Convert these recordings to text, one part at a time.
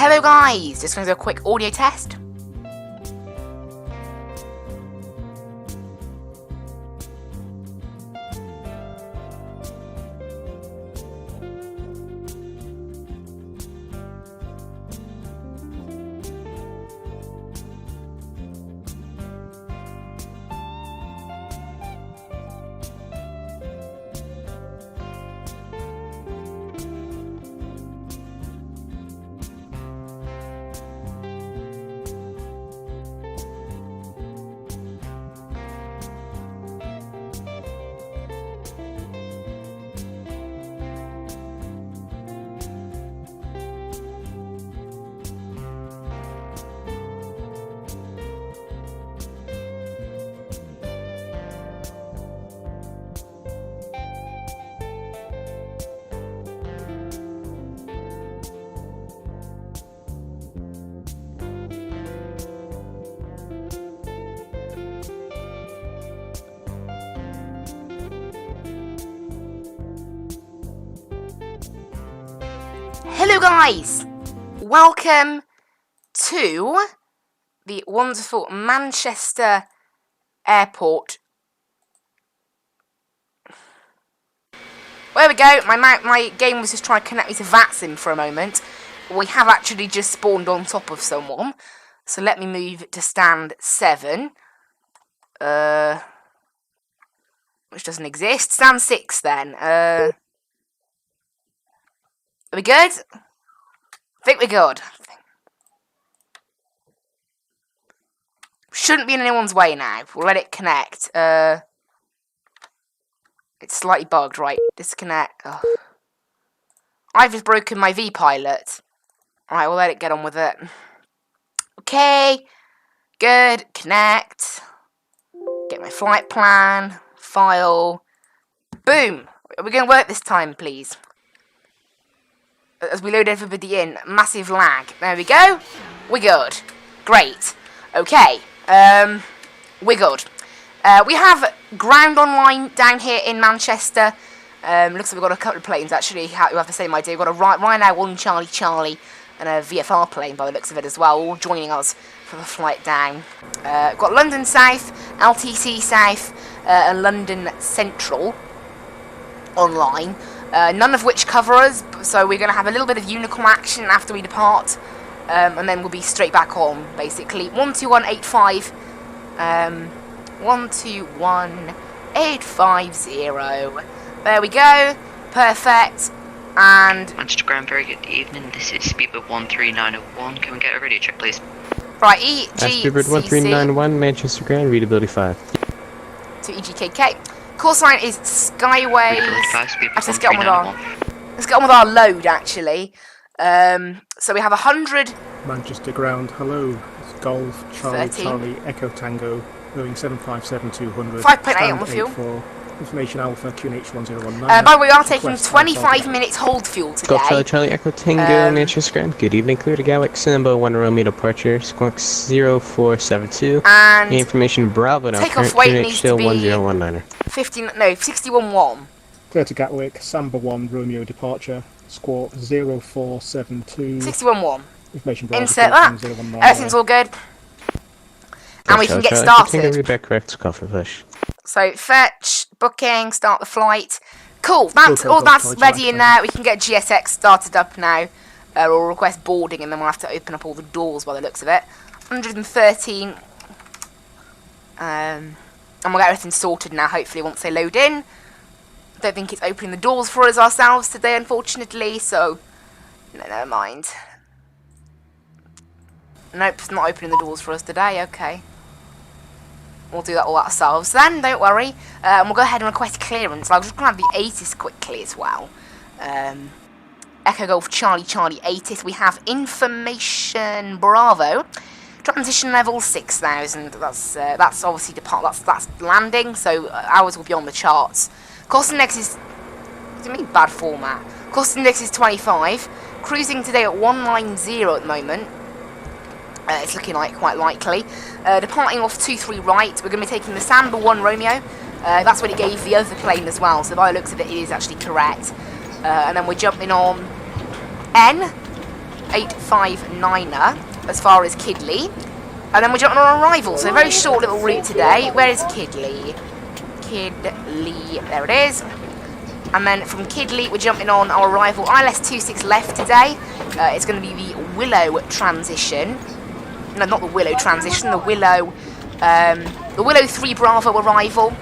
Hello guys, just going to do a quick audio test. Hello guys, welcome to the wonderful Manchester airport. There we go, my game was just trying to connect me to Vatsim for a moment. We have actually just spawned on top of someone, so let me move to stand 7, which doesn't exist. Stand 6 then. Are we good? I think we're good. Shouldn't be in anyone's way now. We'll let it connect. It's slightly bugged, right? Disconnect. Oh. I've just broken my V-pilot. Alright, we'll let it get on with it. Okay. Good. Connect. Get my flight plan. File. Boom. Are we going to work this time, please? As we load everybody in, massive lag. There we go. We're good. Great. Okay. We're good. We have ground online down here in Manchester. Looks like we've got a couple of planes actually. Who have the same idea. We've got a Ryanair 1 Charlie and a VFR plane by the looks of it as well, all joining us for the flight down. Got London South, LTC South, and London Central online. None of which cover us, so we're going to have a little bit of unicorn action after we depart, and then we'll be straight back on, basically. 12185, 121850, there we go, perfect, and... Manchester Ground, very good evening, this is Speedbird 13901, can we get a radio check please? Right, EGCC... Speedbird 1391, Manchester Ground, readability 5. To EGKK. Call sign is Skyways. Let's get on with our load actually. So we have 100. Manchester Ground, hello. It's Golf, Charlie, 13. Charlie, Echo Tango, going 757-200. 5.8 on the fuel. Information Alpha, QNH 1019. By the way, we are taking 25 minutes hold fuel today. Golf Charlie, Charlie, Echo Tango, Manchester Ground. Good evening, clear to Gatwick, Simba, 1 Romeo departure, squawk 0472. And information Bravo now, takeoff current weight QNH needs still to be 1019er. 61.1. Clear to Gatwick, Samba 1 Romeo departure, squawk 0472. 61.1. Information Bravo, Insert that. 1019. Everything's all good. And we can get started. Back correct, coffee push. So fetch, booking, start the flight. Cool, that's all that's ready in there. We can get GSX started up now. Or request boarding and then we'll have to open up all the doors by the looks of it. 113. And we'll get everything sorted now, hopefully, once they load in. Don't think it's opening the doors for us ourselves today, unfortunately, so... No, never mind. Nope, it's not opening the doors for us today, okay. We'll do that all ourselves then, don't worry. We'll go ahead and request clearance. I'll just grab the ATIS quickly as well. Echo Golf Charlie Charlie ATIS. We have information Bravo. Transition level 6,000. That's obviously that's landing, so ours will be on the charts. Cost index is... What do you mean bad format? Cost index is 25. Cruising today at 190 at the moment. It's looking like quite likely. Departing off 23 right, we're going to be taking the Samba 1 Romeo. That's what it gave the other plane as well, so by the looks of it, it is actually correct. And then we're jumping on N. 859er as far as Kidley. And then we're jumping on arrival, so a very short little route today. Where is Kidley? Kidley, there it is. And then from Kidley, we're jumping on our arrival. ILS-26 left today. It's going to be the Willow transition. No, not the Willow transition, the Willow 3 Bravo arrival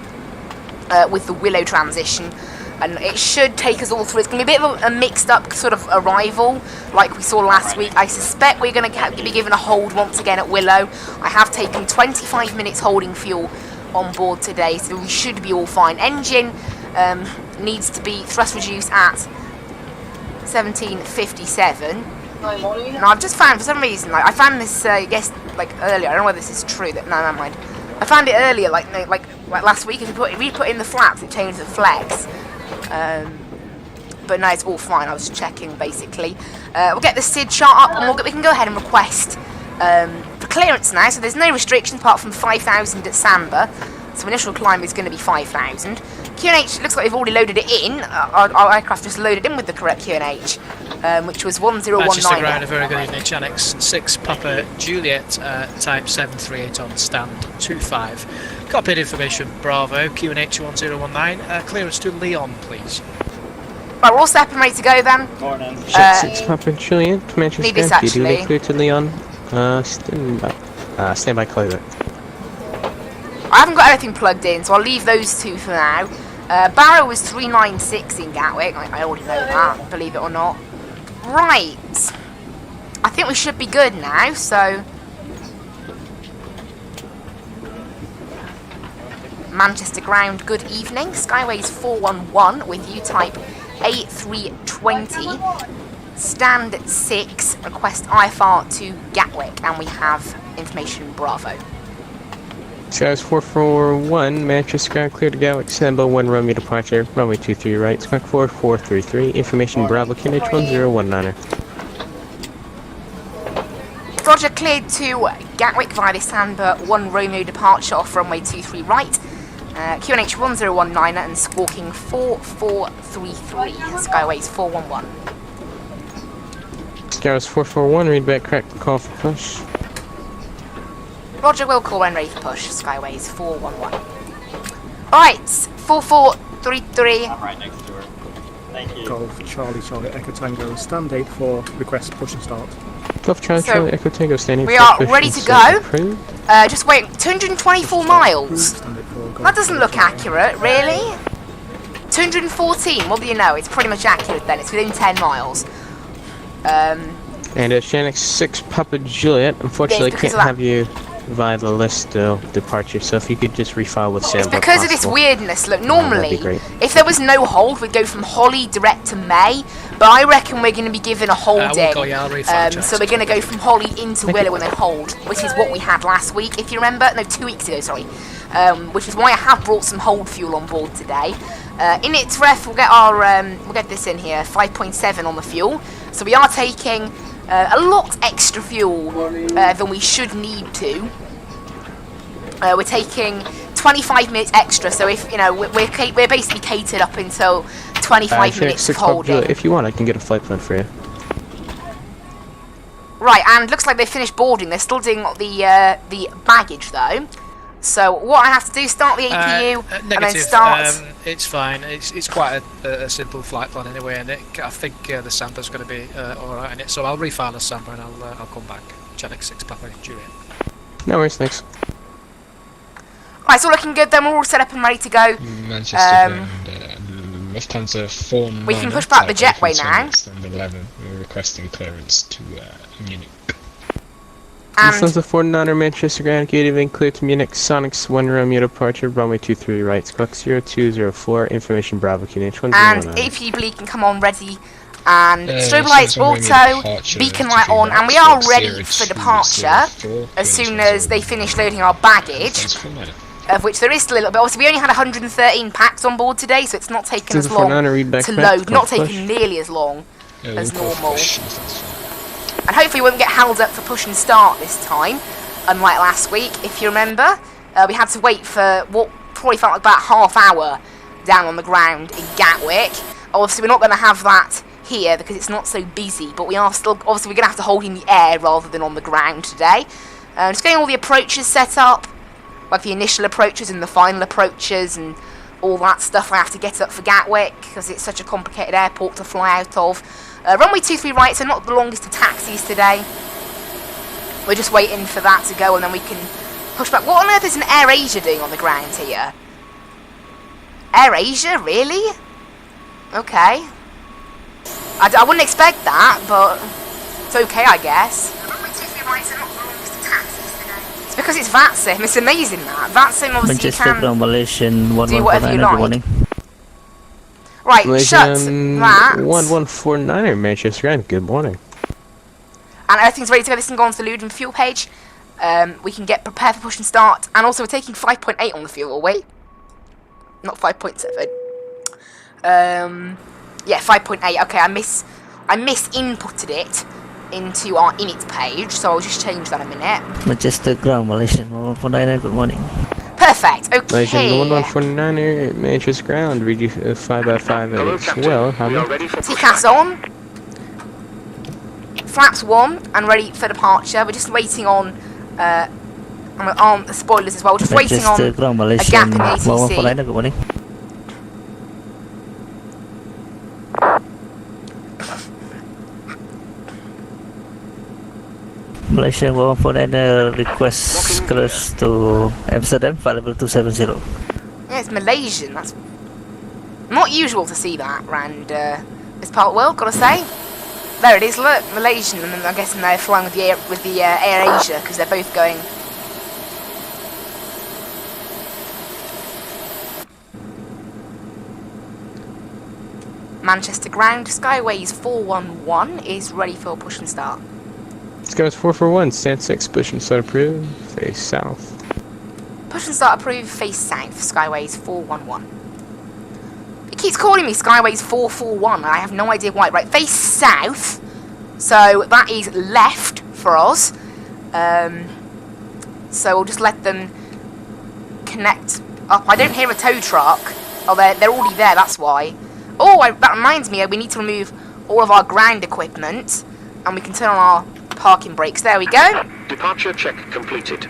with the Willow transition. And it should take us all through. It's going to be a bit of a mixed up sort of arrival like we saw last week. I suspect we're going to be given a hold once again at Willow. I have taken 25 minutes holding fuel on board today, so we should be all fine. Engine needs to be thrust reduced at 1757. Now I've just found, for some reason, like I found this earlier. I don't know whether this is true. No, never mind. I found it earlier, like last week. If we put in the flaps, it changed the flex. But no, it's all fine. I was checking basically. We'll get the SID chart up, and we can go ahead and request for clearance now. So there's no restrictions apart from 5,000 at Samba. So initial climb is going to be 5,000. QNH looks like they've already loaded it in. Our aircraft just loaded in with the correct QNH, which was 1019. Manchester ground, a very good evening. Chanex 6 Papa Juliet, type 738 on stand 25. Copied information Bravo, QNH 1019. Clearance to Leon, please. Right, we're all set up and ready to go then. Morning. Jet 6 Papa Juliet, Manchester need this ground, actually. clear to Leon. Stand by closer. I haven't got anything plugged in, so I'll leave those two for now. Barrow was 396 in Gatwick. I already know that, believe it or not. Right. I think we should be good now, so... Manchester ground, good evening. Skyways 411 with you, type A320. Stand 6, request IFR to Gatwick, and we have information Bravo. Skies 441, Manchester ground, clear to Gatwick, Samba 1 Romeo departure, runway 23 right, squawk 4433, information Bravo, QNH 1019er. Roger, cleared to Gatwick via the Samba 1 Romeo departure off runway 23 right, QNH 1019er and squawking 4433, Skyways 411. Skies 441, read back, correct, call for push. Roger, will call when ready for push, Skyways 411. Alright, 4433. I'm right next to her. Thank you. Golf Charlie Echo Tango, stand 8 for request push and start. Golf Charlie Echo Tango standing. We are ready to go. Just wait, 224 miles. Stand 8 for That doesn't look accurate, really? 214, what do you know? It's pretty much accurate then, it's within 10 miles. And Shanix 6 Papa Juliet, unfortunately Yes, can't have you via the list departure, so if you could just refile with Samba. It's because of this weirdness. Look, normally, great. if there was no hold, we'd go from Holly direct to May, but I reckon we're going to be given a hold in. I'll refile, So we're going to go from Holly into Willow and then hold, which is what we had last week, if you remember. No, 2 weeks ago, sorry. Which is why I have brought some hold fuel on board today. In its ref, we'll get this in here, 5.7 on the fuel. So we are taking a lot extra fuel than we should need to. We're taking 25 minutes extra, so if you know we're basically catered up until 25 minutes of holding. If you want, I can get a flight plan for you. Right, and looks like they finished boarding. They're still doing the baggage though. So what I have to do is start the APU and then start. It's fine. It's quite a simple flight plan anyway, and I think the Samba's going to be all right in it. So I'll refile the Samba and I'll come back. Chanex 6 Papa Juliet. No worries, thanks. Right, it's all looking good then. We're all set up and ready to go. Manchester ground, Lufthansa 49. We can push back the jetway now. Stand 11. We're requesting clearance to Munich. And Lufthansa 49er, Manchester ground, good evening, clear to Munich, Sonics 1 Romeo departure, runway 23 right, squawk 0204, information Bravo, QNH 109. and APU can come on ready. And strobe so lights it's on auto, departure, beacon light on, and we are ready for departure as soon as they finish loading our baggage, of which there is still a little bit. Obviously, we only had 113 packs on board today, so it's not taken as long to load, not taking nearly as long as normal. And hopefully we won't get held up for push and start this time, unlike last week. If you remember, we had to wait for what probably felt like about half hour down on the ground in Gatwick. Obviously, we're not going to have that here because it's not so busy, but we are still, obviously we're going to have to hold in the air rather than on the ground today. Just getting all the approaches set up, like the initial approaches and the final approaches and all that stuff I have to get up for Gatwick because it's such a complicated airport to fly out of. Runway 23 right, so not the longest of taxis today. We're just waiting for that to go and then we can push back. What on earth is an Air Asia doing on the ground here? Air Asia, really? Okay. I wouldn't expect that, but it's okay, I guess. It's because it's Vatsim. It's amazing that. Vatsim obviously can do whatever you like. Right, shut that. 1149er, Manchester Grand. Good morning. And everything's ready to go. This can go on to the Luton fuel page. We can get prepared for push and start. And also we're taking 5.8 on the fuel, wait. Not 5.7. Yeah, 5.8. Okay, I misinputted it into our init page, so I'll just change that in a minute. Manchester Ground, Malaysian 1149er, good morning. Perfect, okay. Malaysian 1149er, Manchester Ground, read you 5x5 as well. TCAS on. Flaps 1 and ready for departure. We're just waiting on the spoilers as well. Just waiting on a gap in the ATC. Good morning. Malaysia 149 request close to Amsterdam, level 270. Yeah, it's Malaysian. That's not usual to see that around this part of the world, gotta say. There it is, look, Malaysian, and I'm guessing they're flying with the Air Asia because they're both going. Manchester ground, Skyways 411 is ready for push and start. Skies 441, stand 6, push and start approved, face south. Push and start approved, face south, Skyways 411. It keeps calling me Skyways 441, and I have no idea why. Right, face south, so that is left for us. So we'll just let them connect up. I don't hear a tow truck. Oh, they're already there, that's why. Oh, that reminds me, we need to remove all of our ground equipment, and we can turn on our parking brakes. There we go. Departure check completed.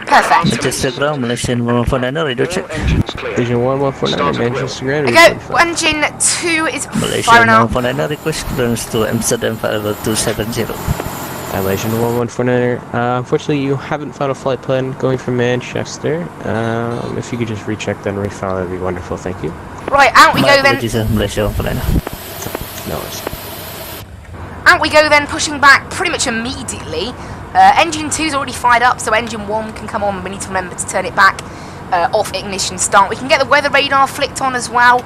Perfect. Manchester Ground, Malaysian 1149er, radio check. Vision 1149, Manchester Grand. There we go. Engine 2 is Malaysian firing up. 1149er, request clearance to Amsterdam, level 270. Malaysian 1149er. Unfortunately, you haven't found a flight plan going from Manchester. If you could just recheck that and refile, that'd be wonderful. Thank you. Right, out we go then. Malaysia 1149er. No worries. Out we go then, pushing back pretty much immediately. Engine 2's already fired up, so engine 1 can come on, and we need to remember to turn it back off ignition start. We can get the weather radar flicked on as well,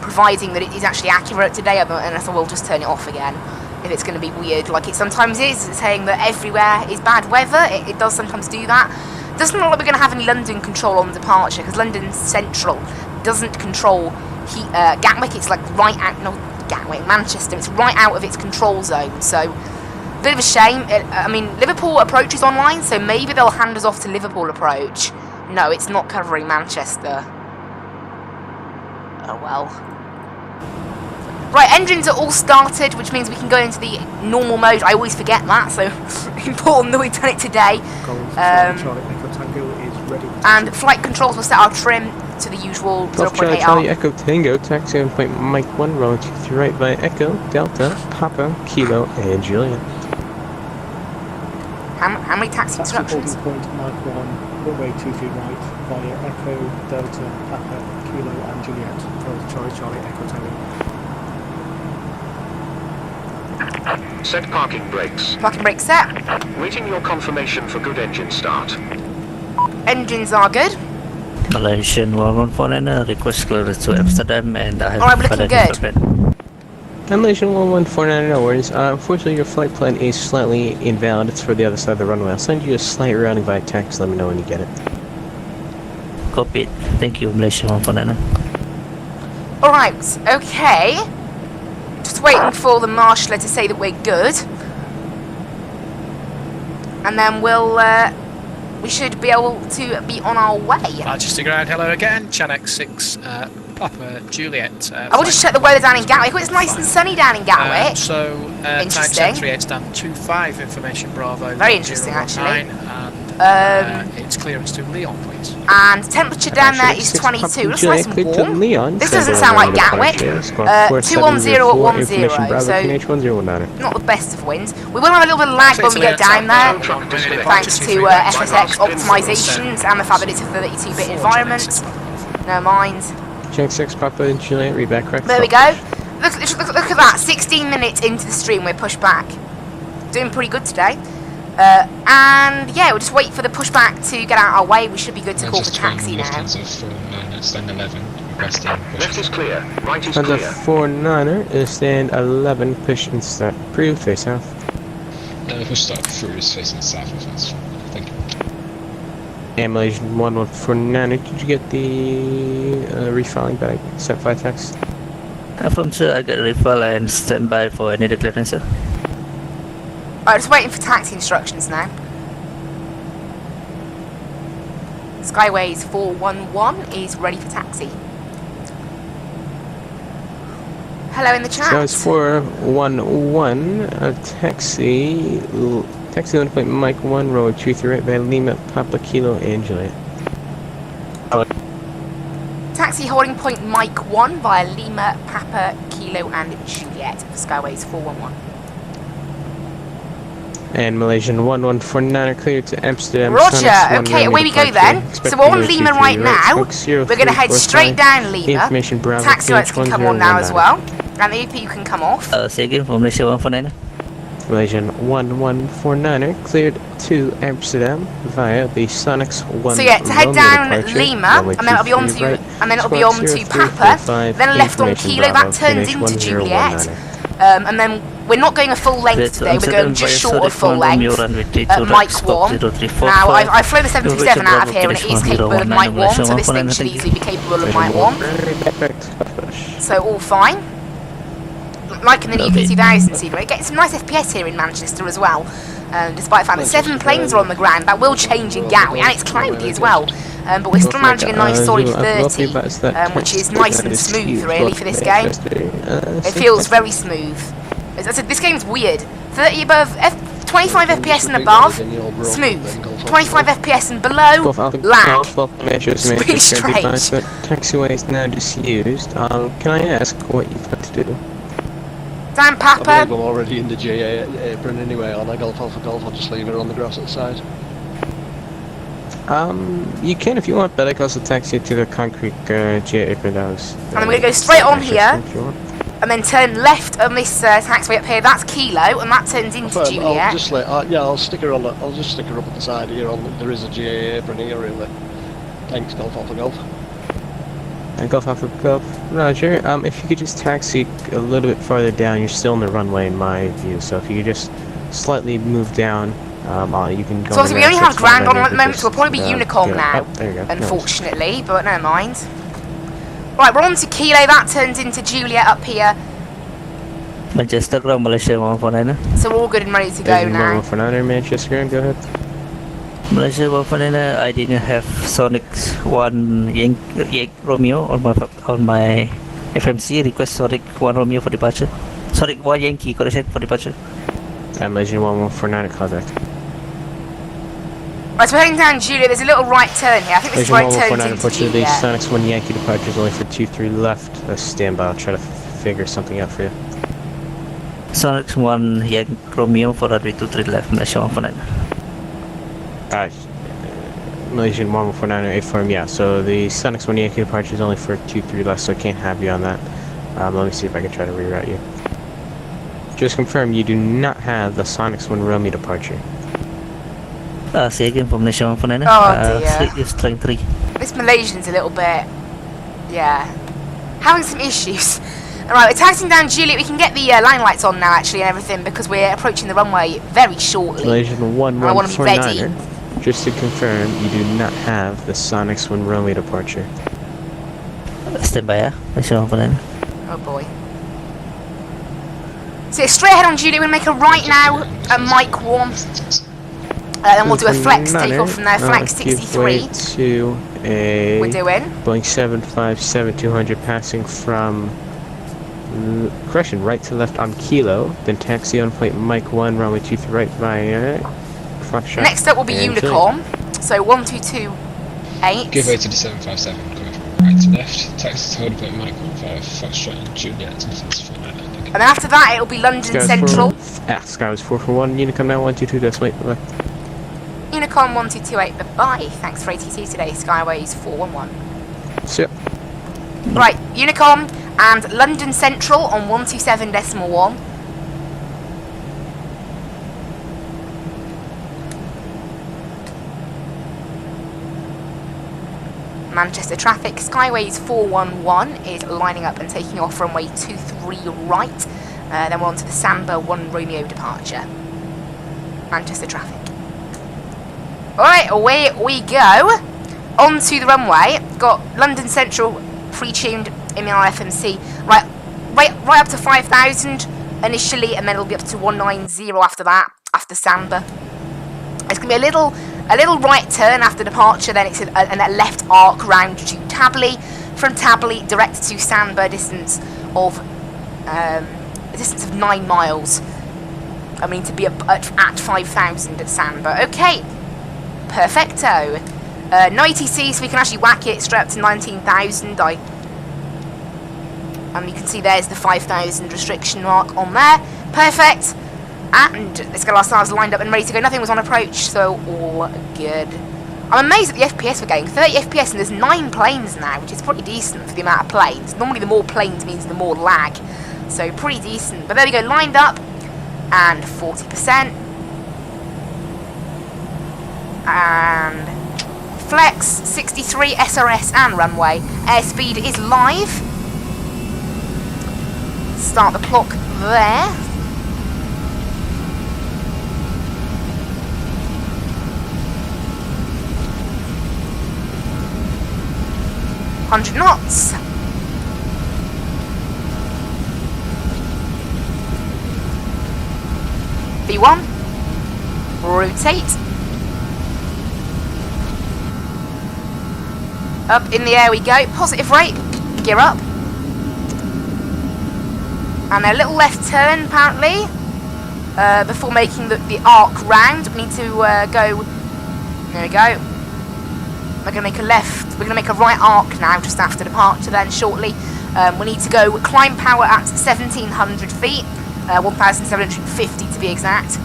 providing that it is actually accurate today, unless I will just turn it off again if it's going to be weird, like it sometimes is. It's saying that everywhere is bad weather. It does sometimes do that. Doesn't look like we're going to have any London control on departure, because London Central doesn't control Gatwick. It's like right out, no, Gatwick, Manchester, it's right out of its control zone, so bit of a shame. I mean, Liverpool approach is online, so maybe they'll hand us off to Liverpool approach. No, it's not covering Manchester. Oh well. Right, engines are all started, which means we can go into the normal mode. I always forget that, so important that we've done it today. Charlie Echo Tango is ready. And flight controls will set our trim to the usual 0.8 Charlie R. Echo Tango, taxi on point Mike 1, rolling 23 right by Echo, Delta, Papa, Kilo, and Juliet. How many taxi instructions? Point Mike 1, runway 23 right via Echo, Delta, Papa, Kilo, and Juliet. Charlie Echo Tango. Set parking brakes. Parking brake set. Waiting your confirmation for good engine start. Engines are good. Malaysian 1149er, request clearance to Amsterdam, and I have Alright, we're looking good. Malaysian 1149, no worries. Unfortunately, your flight plan is slightly invalid. It's for the other side of the runway. I'll send you a slight routing via text. Let me know when you get it. Copy. Thank you, Malaysian 1149er. Alright, okay. Just waiting for the marshaller to say that we're good. And then we should be able to be on our way. Manchester ground, hello again. Chanex 6, Papa Juliet. I will just check the weather down in Gatwick. It's nice and sunny down in Gatwick. Type Interesting. 738 stand 25, information Bravo. Very interesting, actually. And it's clearance to Leon, please. And temperature down there is 22. Looks nice and warm. This doesn't sound like Gatwick. 210 at 10, so not the best of winds. We will have a little bit of lag when we get down there, thanks to FSX optimizations and the fact that it's a 32-bit environment. No mind. Check 6 Papa Juliet, read back correct. There we go. Look at that. 16 minutes into the stream, we're pushed back. Doing pretty good today. And yeah, we'll just wait for the pushback to get out our way. We should be good to call for taxi now. Stand 11, requesting Left is clear. Right is Under clear. 49er is stand 11, push and start. Approved, face south. push start through is facing south of us. Thank you. And Malaysian 1149er, did you get the refiling bag sent by text? From sir, I got a refill and stand by for any declaration, sir. Alright, just waiting for taxi instructions now. Skyways 411 is ready for taxi. Hello in the chat. So it's 411, taxi on point Mike 1, road 238 by Lima, Papa Kilo, and Juliet. Taxi holding point Mike 1 via Lima, Papa, Kilo, and Juliet for Skyways 411. And Malaysian 1149 are cleared to Amsterdam. Roger, okay, away we go then. So we're on Lima right now. We're going to head straight down Lima. Taxi lights can come on now as well. And the EP can come off. Say again from Malaysia 149. Malaysian 1149 are cleared to Amsterdam via the Sonics 1. So yeah, to head down Lima, and then it'll be on to Papa, then left on Kilo, that turns into Juliet. And then we're not going a full length today, we're going just short of full length at Mike 1. Now, I've flown the 737 out of here and it is capable of Mike 1, so this thing should easily be capable of Mike 1. So all fine. Like in the new P2000 scene, we get some nice FPS here in Manchester as well. Despite the fact that 7 planes are on the ground, that will change in Gatwick, and it's cloudy as well. But we're still managing a nice solid 30, which is nice and smooth really for this game. It feels very smooth. As I said, this game's weird. 30 above, 25 FPS and above, smooth. 25 FPS and below, lag. It's really strange. Taxiway is now disused. Can I ask what you've got to do? Dan Papa. I believe I'm already in the GA apron anyway on a Golf Alpha Golf. I'll just leave it on the grass outside. You can if you want, but I can also taxi to the concrete GA apron house. And I'm going to go straight on here, and then turn left on this taxiway up here. That's Kilo, and that turns into Juliet. I'll just I'll stick her on. I'll just stick her up at the side here. There is a GA apron here, really. Thanks, Golf Alpha Golf. And Golf Alpha Golf, Roger. If you could just taxi a little bit farther down, you're still in the runway in my view. So if you could just slightly move down, you can go. So obviously we only have ground on at the moment, so we'll probably be Unicom now, there you go. unfortunately, but never mind. Right, we're on to Kilo, that turns into Juliet up here. Manchester ground, Malaysia 149. So we're all good and ready to go now. 149, Manchester ground, go ahead. Malaysia 149, I didn't have Sonic 1 Yankee Romeo on my FMC. Request Sonic 1 Romeo for departure. Sonic 1 Yankee, correction for departure. And Malaysian 1149 at contact. Right, so we're heading down Juliet. There's a little right turn here. I think this is where it turns into Juliet. Sonics 1 Yankee departure is only for 23 left. Stand by, I'll try to figure something out for you. Sonic 1 Yankee Romeo for runway 23 left, Malaysia 149. Malaysian 1149 A-form, yeah. So the Sonics 1 Yankee departure is only for 23 left, so I can't have you on that. Let me see if I can try to reroute you. Just confirm you do not have the Sonics 1 Romeo departure. Say again from Malaysia 149. Oh dear. Is train 3. This Malaysian's a little bit, yeah, having some issues. Alright, we're taxiing down Juliet. We can get the line lights on now actually and everything because we're approaching the runway very shortly. Malaysian 1149. Just to confirm, you do not have the Sonics 1 Romeo departure. Stand by, yeah? Malaysia 149. Oh boy. So straight ahead on Juliet, we're going to make a right now at Mike 1. Then we'll do a flex takeoff from there. Flex Give 63. way to a We're doing. Boeing 757-200 passing from correction, right to left on Kilo, then taxi on flight Mike 1, runway 23 right via Foxtrot. Next up will be and Unicorn. So 1228. Give way to the 757, coming from right to left. Taxi to hold point Mike 1 via Foxtrot and Juliet, and since for landing. And then after that, it'll be London Central. Skywars 441, Unicom now 122, decimal 8 left. Unicom 1228, bye-bye. Thanks for ATC today, Skyways 411. So, Right, Unicom and London Central on 127.1. Manchester traffic, Skyways 411 is lining up and taking off runway 23 right. Then we're on to the Samba 1 Romeo departure. Manchester traffic. Alright, away we go. Onto the runway. Got London Central pre-tuned in our FMC. Right up to 5,000 initially, and then it'll be up to 190 after that, after Samba. It's going to be a little right turn after departure, then it's a left arc round to Tabley. From Tabley, direct to Samba, distance of 9 miles. I mean, to be at 5,000 at Samba. Okay, perfecto. No ATC, so we can actually whack it straight up to 19,000. You can see there's the 5,000 restriction mark on there. Perfect. And let's get ourselves lined up and ready to go. Nothing was on approach, so all good. I'm amazed at the FPS we're getting. 30 FPS, and there's 9 planes now, which is pretty decent for the amount of planes. Normally the more planes means the more lag. So pretty decent. But there we go, lined up. And 40%. And flex, 63, SRS and runway. Airspeed is live. Start the clock there. $100 knots. V1. Rotate. Up in the air we go. Positive rate. Gear up. And a little left turn apparently. Before making the arc round. We need to go. There we go. We're going to make a left. We're going to make a right arc now, just after departure. Then shortly, we need to go climb power at 1,700 feet, 1,750 to be exact.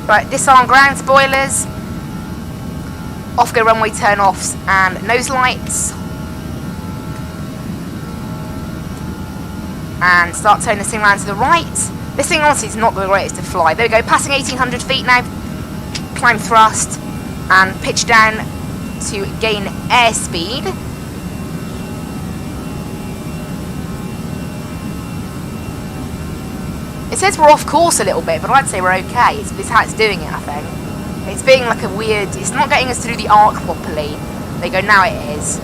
Right, disarm ground spoilers. Off go runway turn offs and nose lights. And start turning this thing around to the right. This thing honestly is not the greatest to fly. There we go, passing 1,800 feet now. Climb thrust and pitch down to gain airspeed. It says we're off course a little bit, but I'd say we're okay. It's how it's doing it, I think. It's being like a weird... It's not getting us through the arc properly. There you go, now it is.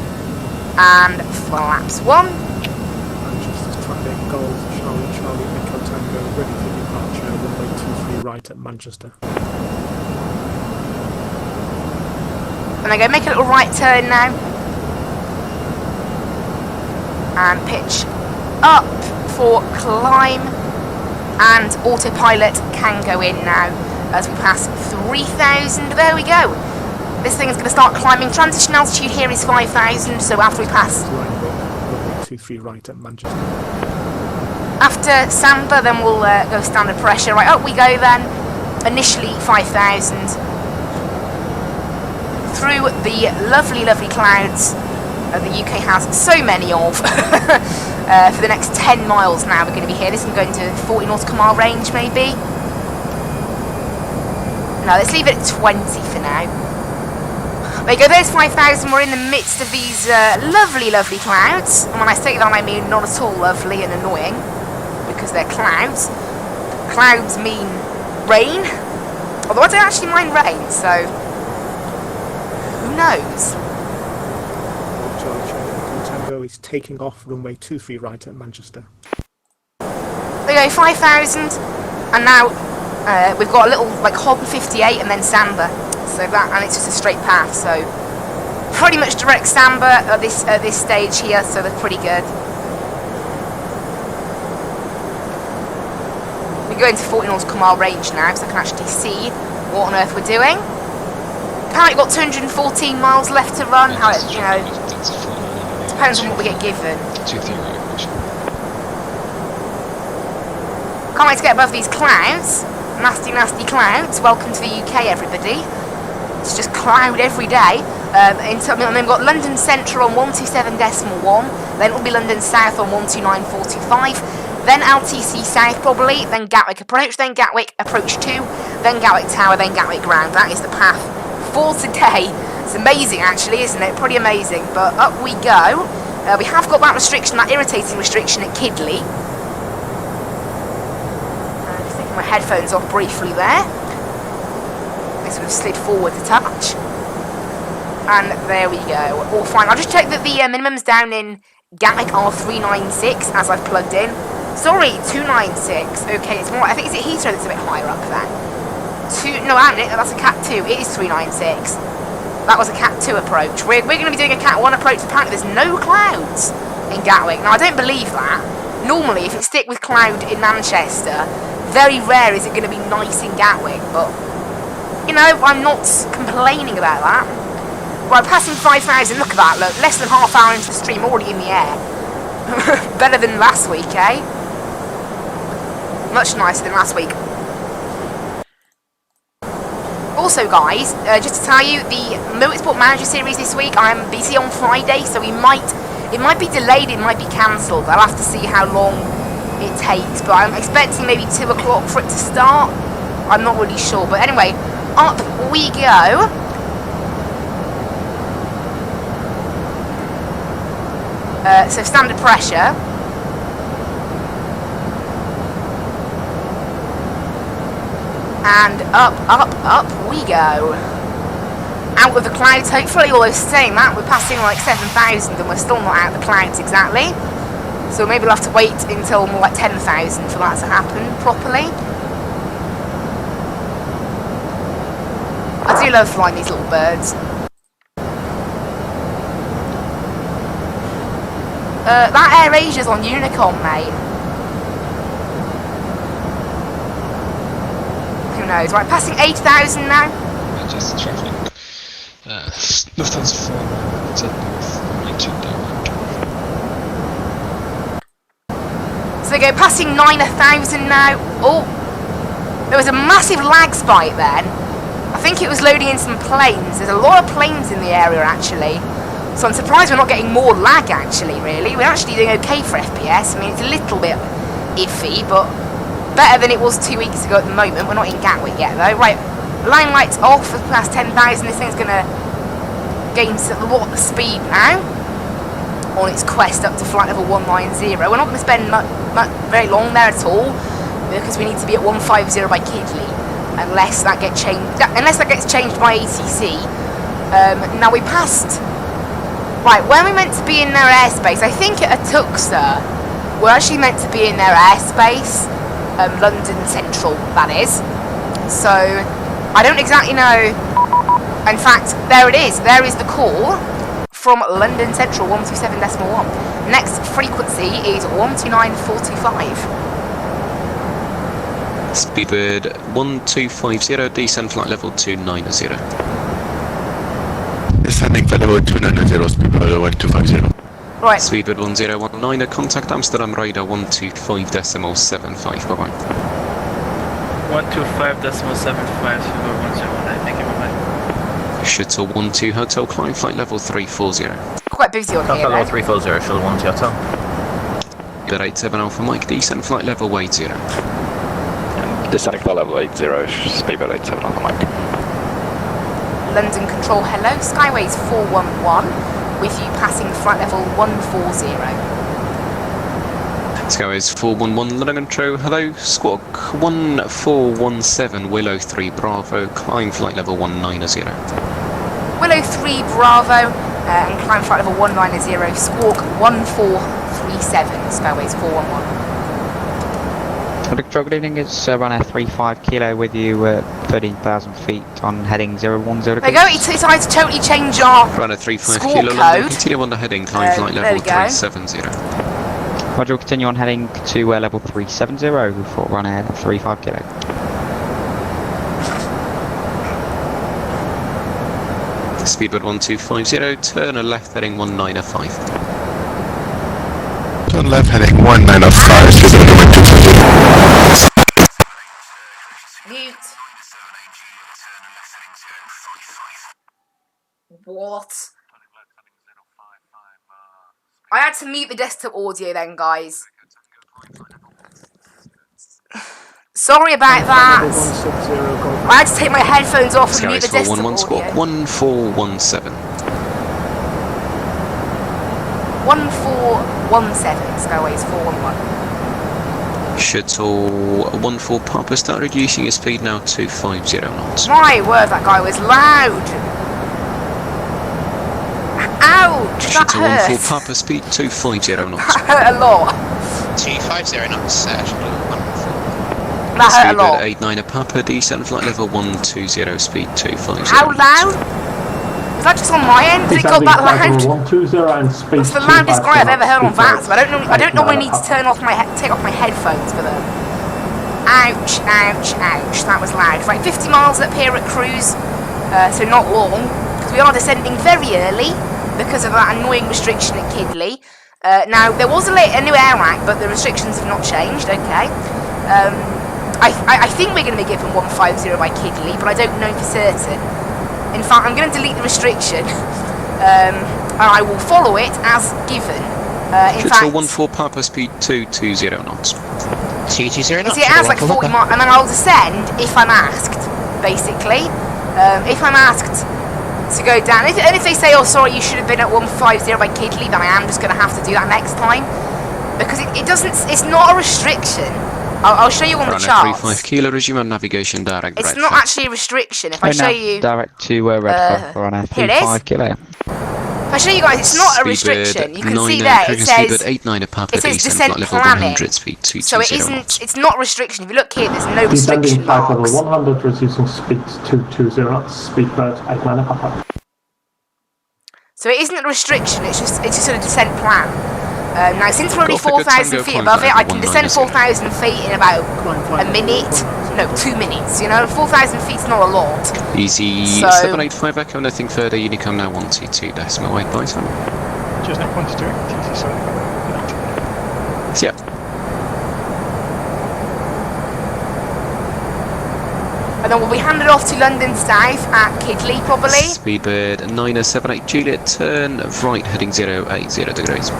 And flaps 1. Manchester's traffic, Golf, Charlie, Echo Tango, ready for departure, runway 23 right at Manchester. And I go make a little right turn now. And pitch up for climb. And autopilot can go in now as we pass 3,000. There we go. This thing is going to start climbing. Transition altitude here is 5,000. So after we pass... Runway 23 right at Manchester. After Samba, then we'll go standard pressure. Right, up we go then. Initially 5,000. Through the lovely, lovely clouds the UK has so many of. For the next 10 miles now we're going to be here. This is going to 40 nautical mile range maybe. No, let's leave it at 20 for now. There you go, there's 5,000. We're in the midst of these lovely, lovely clouds. And when I say that I mean not at all lovely and annoying, because they're clouds. Clouds mean rain. Although I don't actually mind rain, so... who knows? Charlie, Tango is taking off runway 23 right at Manchester. There you go, 5,000, and now We've got a little like Hog 58 and then Samba, so that, and it's just a straight path. So pretty much direct Samba at this stage here. So they're pretty good. We go into 40 nautical mile range now, so I can actually see what on earth we're doing. Apparently, we've got 214 miles left to run. How it, you know, depends on what we get given. Can't wait to get above these clouds. Nasty, nasty clouds. Welcome to the UK, everybody. It's just cloud every day. And then we've got London Central on 127.1. Then it'll be London South on 129.45. Then LTC South probably. Then Gatwick Approach. Then Gatwick Approach 2. Then Gatwick Tower. Then Gatwick Ground. That is the path for today. It's amazing, actually, isn't it? Pretty amazing. But up we go. We have got that restriction, that irritating restriction at Kidley. Just taking my headphones off briefly there. So we've slid forward a touch. And there we go. All fine. I'll just check that the minimums down in Gatwick are 396 as I've plugged in. Sorry, 296. Okay, it's more. I think it's at Heathrow that's a bit higher up then. No, I haven't. That's a Cat 2. It is 396. That was a Cat 2 approach. We're going to be doing a Cat 1 approach. Apparently, there's no clouds in Gatwick. Now, I don't believe that. Normally, if it's thick with cloud in Manchester, very rare is it going to be nice in Gatwick. But, you know, I'm not complaining about that. Right, passing 5,000. Look at that. Look, less than half hour into the stream, already in the air. Better than last week, eh? Much nicer than last week. Also, guys, just to tell you, the Motorsport Manager Series this week, I'm busy on Friday, so it might be delayed, it might be cancelled. I'll have to see how long it takes, but I'm expecting maybe 2 o'clock for it to start. I'm not really sure, but anyway, up we go. So standard pressure. And up we go. Out of the clouds, hopefully, although saying that, we're passing like 7,000 and we're still not out of the clouds exactly. So maybe we'll have to wait until more like 10,000 for that to happen properly. I do love flying these little birds. That Air Asia's on Unicom, mate. Who knows? Right, passing 8,000 now. Just traffic. Lufthansa 4 to So they go passing 9,000 now. Oh, there was a massive lag spike then. I think it was loading in some planes. There's a lot of planes in the area actually. So I'm surprised we're not getting more lag actually, really. We're actually doing okay for FPS. I mean, it's a little bit iffy, but better than it was 2 weeks ago at the moment. We're not in Gatwick yet, though. Right, line lights off for past 10,000. This thing's going to gain a lot of speed now on its quest up to flight level 190. We're not going to spend very long there at all because we need to be at 150 by Kidley unless that gets changed. Unless that gets changed by ATC. Now we passed. Right, where are we meant to be in their airspace? I think at Tuxer, we're actually meant to be in their airspace. London Central, that is. So, I don't exactly know. In fact, there it is. There is the call from London Central, 127.1. Next frequency is 129.45. Speedbird 1250, descend flight level 290. Descending flight level 290, Speedbird 1250. Right. Speedbird 1019, contact Amsterdam radar 125.75, bye bye. 125.75, thank you, bye bye. Shuttle 12 Hotel, climb flight level 340. Quite busy on here, level 340, Shuttle 12 Hotel. Bid 87 Alpha Mike, descend flight level 80. Descending flight level 80, Speedbird 87 Alpha Mike. London Control, hello. Skyways 411. With you passing flight level 140. Skyways 411, London Control, hello. Squawk 1417, Willow 3 Bravo, climb flight level 190. Willow 3 Bravo, and climb flight level 190, squawk 1437, Skyways 411. Good evening, it's runner 35 kilo with you at 13,000 feet on heading 010. There we go, he decided to totally change our Runner 35 squawk kilo London, code. continue on the heading, climb flight There level we go. 370. Roger, we'll continue on heading to level 370 for runner 35 kilo. Speedbird 1250, turn a left heading 195. Turn left heading 195, speedbird 1250. Mute. What? I had to mute the desktop audio then, guys. Sorry about that. I had to take my headphones off and mute the desktop audio. Squawk 1417. 1417, Skyways 411. Shuttle 14 Papa, start reducing your speed now to 50 knots. My word, that guy was loud. Ouch, that Shuttle hurt. 14 Papa, speed 250 knots. That hurt a lot. 250 knots, That hurt a lot. Speedbird 89 Papa, descent flight level 120, speed 250. How loud? Was that just on my end? Did it got that loud? That's the loudest guy I've ever heard on Vatsim. I don't normally need to take off my headphones for them. Ouch, ouch, ouch. That was loud. Right, 50 miles up here at cruise, so not long, because we are descending very early because of that annoying restriction at Kidley. Now, there was a new air rack, but the restrictions have not changed, okay. I think we're going to be given 150 by Kidley, but I don't know for certain. In fact, I'm going to delete the restriction, and I will follow it as given. In fact, 14 Papa, speed 220 knots. 220 knots. See, it has like 40 miles, and then I'll descend if I'm asked, basically. If I'm asked to go down, and if they say, oh, sorry, you should have been at 150 by Kidley, then I am just going to have to do that next time. Because it doesn't, it's not a restriction. I'll show you on the charts. 35 kilo, resume on navigation direct. It's not actually a restriction. If I show you... Direct to Red for runner 35 kilo. If I show you guys, it's not a restriction. You can see there, it says descent planning. So it isn't, it's not a restriction. If you look here, there's no restriction marks. Descending flight level 100, reducing speed to 220 knots, speedbird 89 Papa. So it isn't a restriction, it's just a descent plan. Now, since we're only 4,000 feet above it, I can descend 4,000 feet in about a minute. No, 2 minutes, you know? 4,000 feet's not a lot. Easy, so, 785 echo, nothing further, Unicom now 122 decimal 8 by time. Just not quantity, Yeah. And then we'll be handed off to London South at Kidley, probably. Speedbird 9078 Juliet, turn right heading 080 degrees.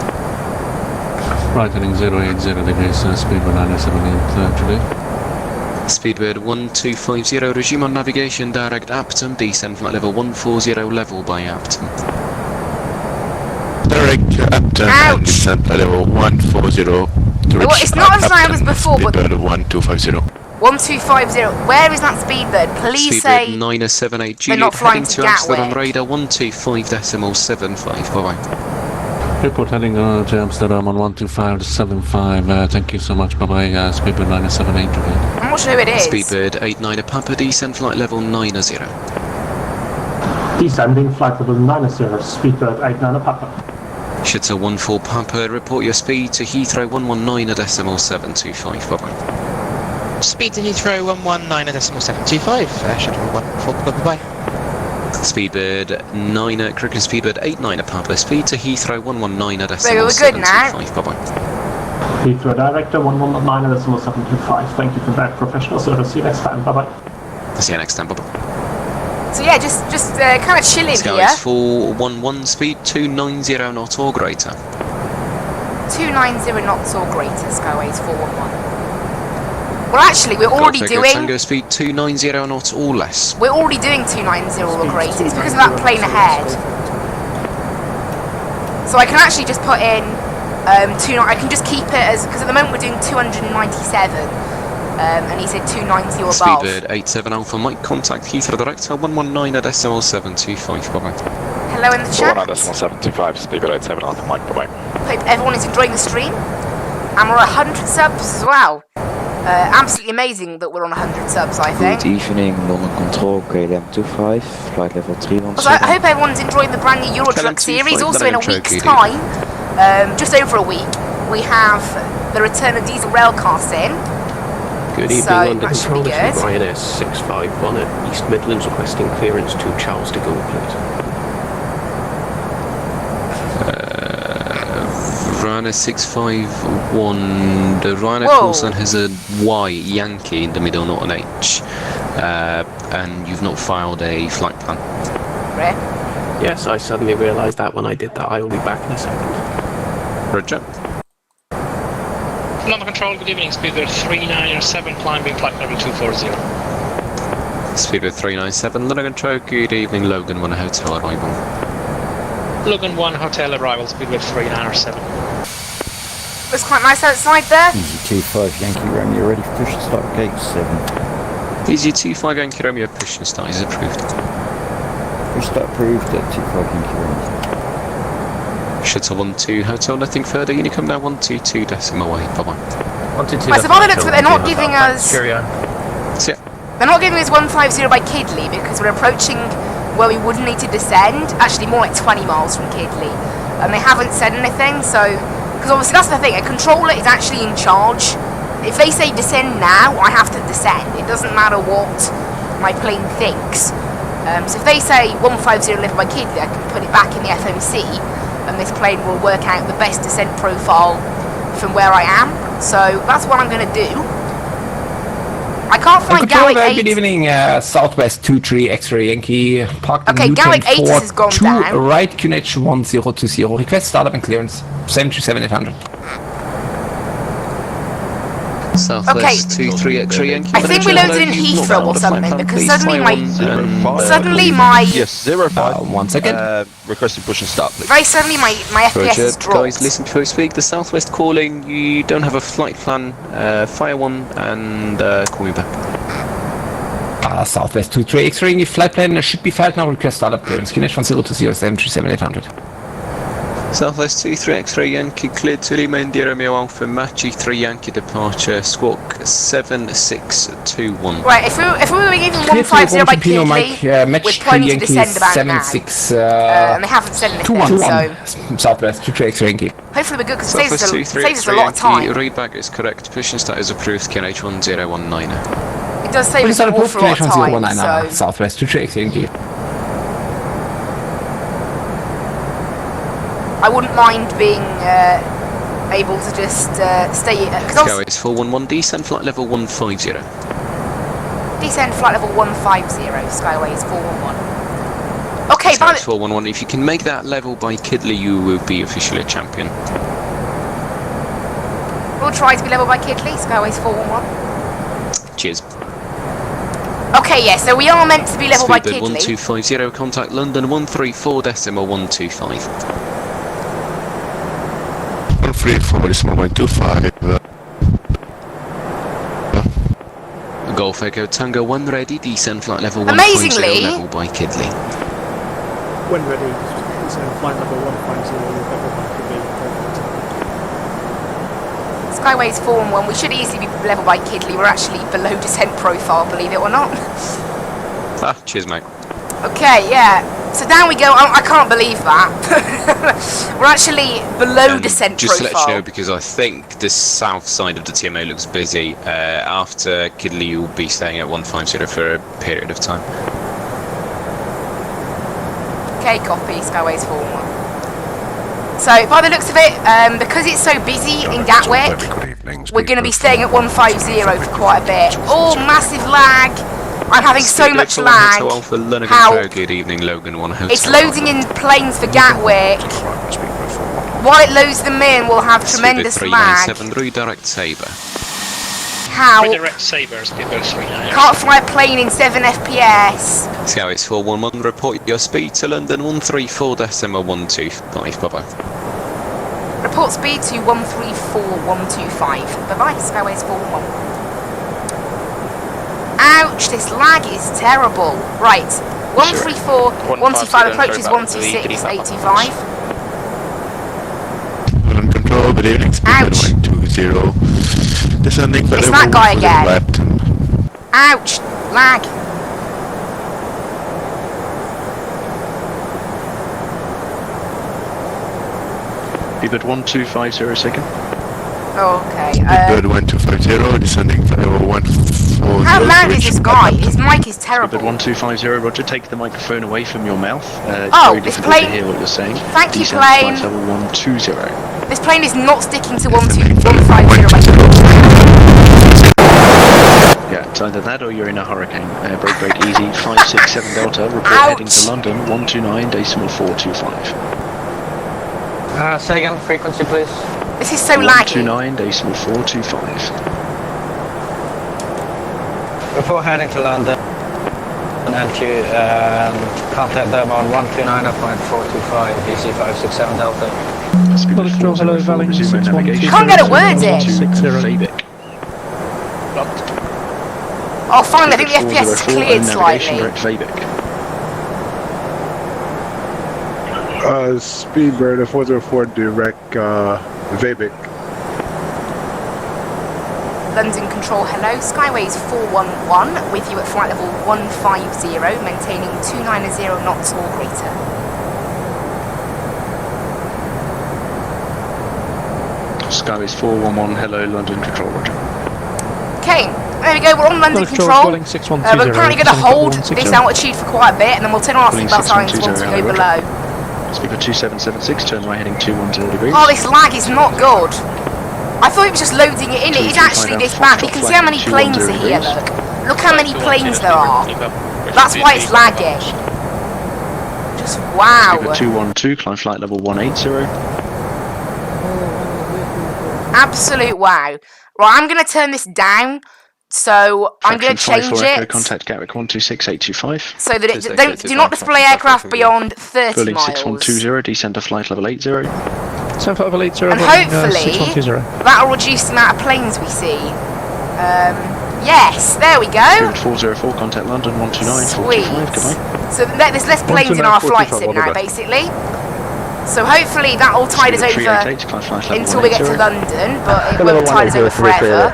Right heading 080 degrees, speedbird 978 Juliet. Speedbird 1250, resume on navigation direct Apton, descend flight level 140 level by Apton. Direct to Apton and descend flight level 140 to reach it's not as loud as before, but... Speedbird 1250. 1250, where is that Speedbird? Please say... Speedbird 978 Juliet, not flying to Amsterdam Gatwick. on radar 125.75, bye-bye. Report heading to Amsterdam on 125.75. Thank you so much. Bye bye. Speedbird 978 Juliet. I'm not sure who it is. Speedbird 89 Papa, descend flight level 90. Descending flight level 90, speedbird 89 Papa. Shuttle 14 Papa, report your speed to Heathrow 119.725. Bye bye. Speed to Heathrow 119.725. Shuttle 14 Papa, bye. Speedbird 9, correction, Speedbird 89 Papa, speed to Heathrow 119.725. We're good now. Bye-bye. Heathrow Director 119.725. Thank you for that professional service. See you next time. Bye-bye. See you next time. Bye-bye. So yeah, just kind of chilling here. Skies 411, speed 290 knots or greater. 290 knots or greater, Skyways 411. Well, actually, we're already doing... Tango speed 290 knots or less. We're already doing 290 or greater. It's because of that plane ahead. So I can actually just put in... I can just keep it as... Because at the moment we're doing 297. And he said 290 or above. Speedbird 87 Alpha, Mike, contact Heathrow Director 119.725. Bye-bye. Hello in the chat. 119.725, Speedbird 87 Alpha, Mike, bye-bye. Hope everyone is enjoying the stream. And we're 100 subs as well. Absolutely amazing that we're on 100 subs, I think. Good evening, London Control, KLM25, flight level 317. Also, I hope everyone's enjoying the brand new Euro Truck series. Also, in a week's time, just over a week, we have the return of diesel railcars in. Good evening, So, London that should be Control. This is good. Ryanair 651 at East Midlands requesting clearance to Charles de Gaulle, please. Ryanair 651. The Ryanair Whoa. call sign has a Y, Yankee, in the middle, not an H. And you've not filed a flight plan. Right. Yes, I suddenly realised that when I did that. I will be back in a second. Roger. London Control, good evening. Speedbird 397, climbing flight level 240. Speedbird 397, London Control, good evening, Logan 1 hotel arrival. Logan 1 hotel arrival, Speedbird 397. Looks quite nice outside there. Easy 25 Yankee Romeo ready for push to start gate 7. Easy 25 Yankee Romeo push and start is approved. Push start approved at 25 Yankee Romeo. Shuttle 12 hotel, nothing further, Unicom now 122 decimal way, bye bye. 122. Right, so by the looks of it, they're not giving us. Cheerio. They're not giving us 150 by Kidley because we're approaching where we would need to descend. Actually, more like 20 miles from Kidley, and they haven't said anything. So, because obviously that's the thing, a controller is actually in charge. If they say descend now, I have to descend. It doesn't matter what my plane thinks. So if they say 150 level by Kidley, I can put it back in the FMC, and this plane will work out the best descent profile from where I am. So that's what I'm going to do. I can't find Gatwick 8. Good evening, Southwest 23 X-ray Yankee. Parked Okay, in Gatwick 8 has gone down. Right, QNH 1020. Request startup and clearance 737-800. Southwest 23 X-ray Yankee. I think we loaded in Heathrow or something because suddenly my Yes, 05. 1 second. Requesting push and start, please. very suddenly my FPS has dropped. Guys, listen before you speak. The Southwest calling. You don't have a flight plan. Fire one and call me back. Southwest 23 X-ray Yankee flight plan should be filed now. Request startup clearance. QNH 1020 737-800. Southwest 23 X-ray Yankee cleared to Lima India Romeo Alpha Machi 3 Yankee departure squawk 7621. Right, if we were given 150 by Kidley, we're planning to descend about now. And they haven't said anything, so Southwest 23 X-ray Yankee. hopefully we're good because it Southwest saves 23 us a lot of time. Read back is correct. Push and start is approved. KNH 1019. It does save us an awful lot of time, so Southwest 23 X-ray Yankee. I wouldn't mind being able to just stay. Skyways 411, descend flight level 150. Descend flight level 150, Skyways 411. Okay, Skyways 411, if you can make that level by Kidley, you will be officially a champion. We'll try to be level by Kidley, Skyways 411. Cheers. Okay, yeah, so we are meant to be level by Kidley. 1250, contact London 134.125. 134.125. Golf Echo Tango 1 ready, descend flight level 150, level by Kidley. When ready, descend flight level 150, level by Kidley. Skyways 411, we should easily be level by Kidley. We're actually below descent profile, believe it or not. Cheers, mate. Okay, yeah. So down we go. I can't believe that. We're actually below descent just profile. to let you know, because I think the south side of the TMA looks busy. After Kidley, you'll be staying at 150 for a period of time. Okay, copy. Skyways 411. So by the looks of it, because it's so busy in Gatwick, we're going to be staying at 150 for quite a bit. Oh, massive lag. I'm having so much lag. How good evening, Logan 1 hotel. It's loading in planes for Gatwick. While it loads them in, we'll have tremendous lag. 397, redirect Sabre. How? Redirect Sabre, Speedbird 397. Can't fly a plane in 7 FPS. Skyways 411, report your speed to London 134.125. Bye bye. Report speed to 134.125. Bye bye, Skyways 411. Ouch, this lag is terrible. Right, 134.125 approaches 126.85. Control, good evening. Speed 120 150. Descending for It's level that guy 140 again. left. Ouch! Lag. Speedbird 1250 second. Okay. Speedbird 1250, descending for level 140. How loud is this guy? His mic is terrible. Speedbird 1250, Roger, take the microphone away from your mouth. It's Oh, very this difficult plane- to hear what you're saying. Thank you, Descend plane. flight level 120. This plane is not sticking to 150. Yeah, it's either that or you're in a hurricane. Break easy, 567 Delta, report heading to London, 129.425. Say again, frequency please. This is so laggy. 129.425. Before heading to London, and you contact them on 129.425, DC 567 Delta. Hello, Valley, Resume navigation. Can't get a word in. 60. Oh, finally, I think the FPS is cleared slightly. Direct Vaybeck. Speedbird 404 direct Vaybeck. London Control, hello. Skyways 411 with you at flight level 150, maintaining 290 knots or greater. Skyways 411, hello, London Control, Roger. Okay, there we go, we're on London Control. We're currently going to hold this altitude for quite a bit, and then we'll turn on our seatbelt signs once we go below. Speaker 2776, turn right heading 210 degrees. Oh, this lag is not good. I thought it was just loading it in. It is actually this bad. You can see how many planes are here, look. Look how many planes there are. That's why it's lagging. Just wow. Speaker 212, climb flight level 180. Absolute wow. Right, I'm going to turn this down. So I'm going to change it. Contact Gatwick 126825. So that it do not display aircraft beyond 30 Berlin miles. 6120, descend to flight level 80. And hopefully that'll reduce the amount of planes we see. Yes, there we go. 404, contact London 129.45. Goodbye. So there's less planes in our flight sim now, basically. So hopefully that will tide us over until we get to London, but it won't tide us over forever.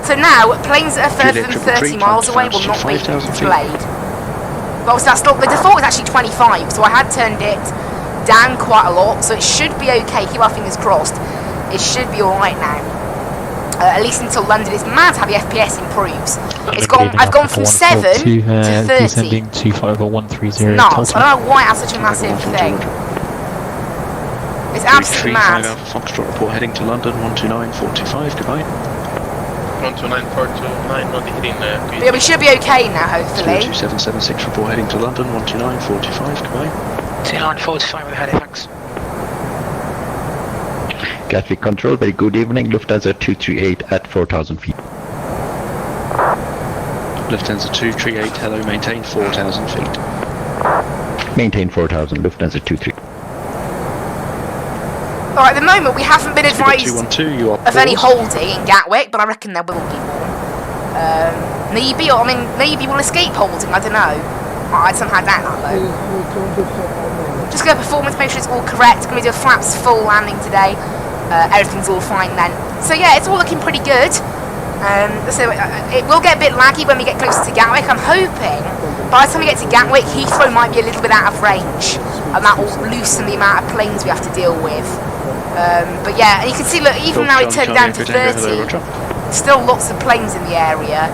So now, planes that are further than 30 miles away will not be displayed. But obviously that's not, the default is actually 25, so I had turned it down quite a lot, so it should be okay. Keep our fingers crossed. It should be alright now. At least until London. It's mad how the FPS improves. I've gone from 7 to 30. Descending 25130. Nuts. I don't know why it has such a massive thing. It's absolutely mad. Foxtrot report heading to London 129.45. Goodbye. 129.429, not hitting yeah, we should be okay now, hopefully. 2776 report heading to London 129.45. Goodbye. 29.45 with Halifax. Gatwick Control, very good evening. Lufthansa 238 at 4,000 feet. Lufthansa 238, hello, maintain 4,000 feet. Maintain 4,000, Lufthansa 23. Alright, at the moment we haven't been advised of any holding in Gatwick, but I reckon there will be more. Maybe we'll escape holding, I don't know. I somehow doubt that though. Just go performance, make sure it's all correct. Going to do a flaps full landing today. Everything's all fine then. So yeah, it's all looking pretty good. So it will get a bit laggy when we get closer to Gatwick. I'm hoping by the time we get to Gatwick, Heathrow might be a little bit out of range, and that will loosen the amount of planes we have to deal with. But yeah, and you can see, look, even now it turned down to 30, still lots of planes in the area.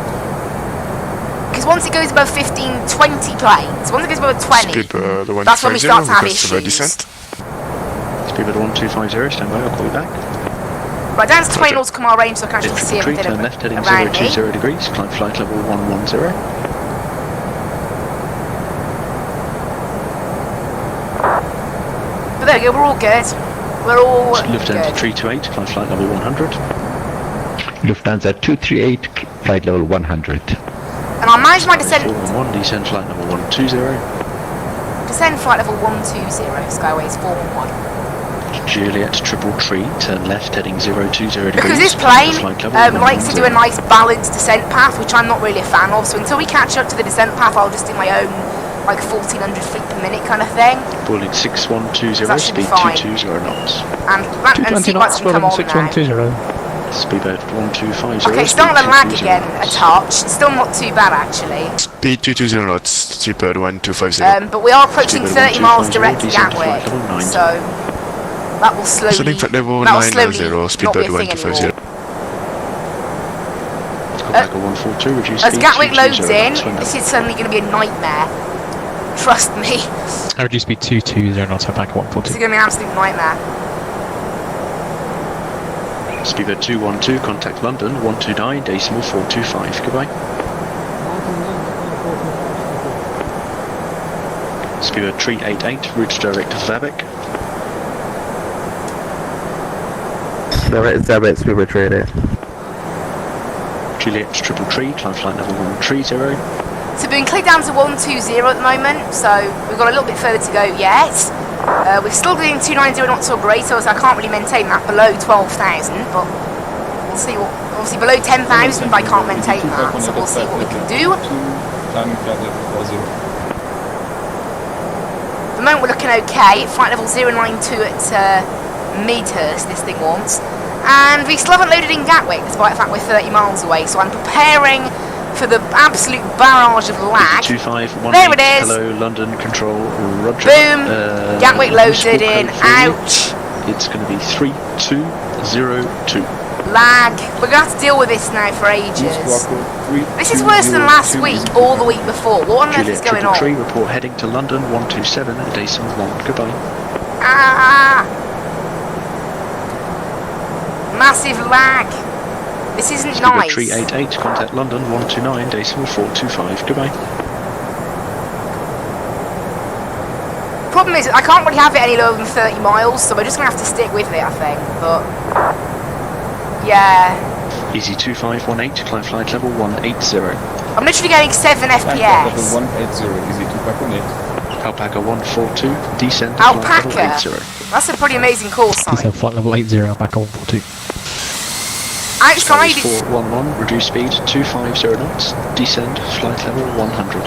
Because once it goes above 15, 20 planes, once it goes above 20, that's when we start to have issues. Speedbird 1250, stand by, I'll call you back. Right, down to 20 nautical mile range, so I can actually see everything turn left heading around 020 degrees, climb flight level 110. But there we go, we're all good. We're all Lufthansa good. 328, climb flight level 100. Lufthansa 238, flight level 100. And I'll manage my descent. 411, descend flight level 120. Descend flight level 120, Skyways 411. Juliet triple tree, turn left heading 020 degrees. Because this plane likes to do a nice balanced descent path, which I'm not really a fan of, so until we catch up to the descent path, I'll just do my own, like 1400 feet per minute kind of thing. Bulling 6120, speed 220 knots. And seatbelts can come on now. Speedbird 1250. Okay, starting to lag again a touch. Still not too bad actually. Speed 220 knots, Speedbird 1250. But we are approaching Speedbird 30 miles 1250, direct to descend to Gatwick, flight level 90. so that will slowly, Descending flight level not be 990, a Speedbird thing anymore. 1250. Alpaca 142, reduce As speed Gatwick 220 loads in, knots, wind this up. is suddenly going to be a nightmare. Trust me, I reduce speed 220 knots, Alpaca this 142. is going to be an absolute nightmare. Speedbird 212, contact London 129, decimal 425. Goodbye. Speedbird 388, route direct to Gatwick. Direct Zabit, Speedbird 388. Juliet 333, climb flight level 130. So we've been cleared down to 120 at the moment, so we've got a little bit further to go yet. We're still doing 290 knots or greater, so I can't really maintain that below 12,000, but we'll see what, obviously below 10,000 I can't maintain that, so we'll see what we can do. At the moment we're looking okay, flight level 092 at Midhurst, this thing wants. And we still haven't loaded in Gatwick, despite the fact we're 30 miles away, so I'm preparing for the absolute barrage of lag. 2518, there it is! hello, London Control, roger. Boom! Gatwick loaded in, code for you. ouch! It's going to be 3202. Lag. We're going to have to deal with this now for ages. This is worse than last week, or the week before. What on earth is going on? Juliet 333, report heading to London 127, decimal 1. Goodbye. Ah! Massive lag. This isn't Speedbird nice. 388, contact London 129, decimal 425. Goodbye. Problem is, I can't really have it any lower than 30 miles, so we're just going to have to stick with it, I think. But, yeah. Easy 2518, climb flight level 180. I'm literally getting 7 FPS. 180, easy 2 Alpaca 142, descend to flight level Alpaca? 80. That's a pretty amazing call sign. Descend flight level 80, Alpaca 142. Outside it's 411, reduce speed 250 knots, descend flight level 100.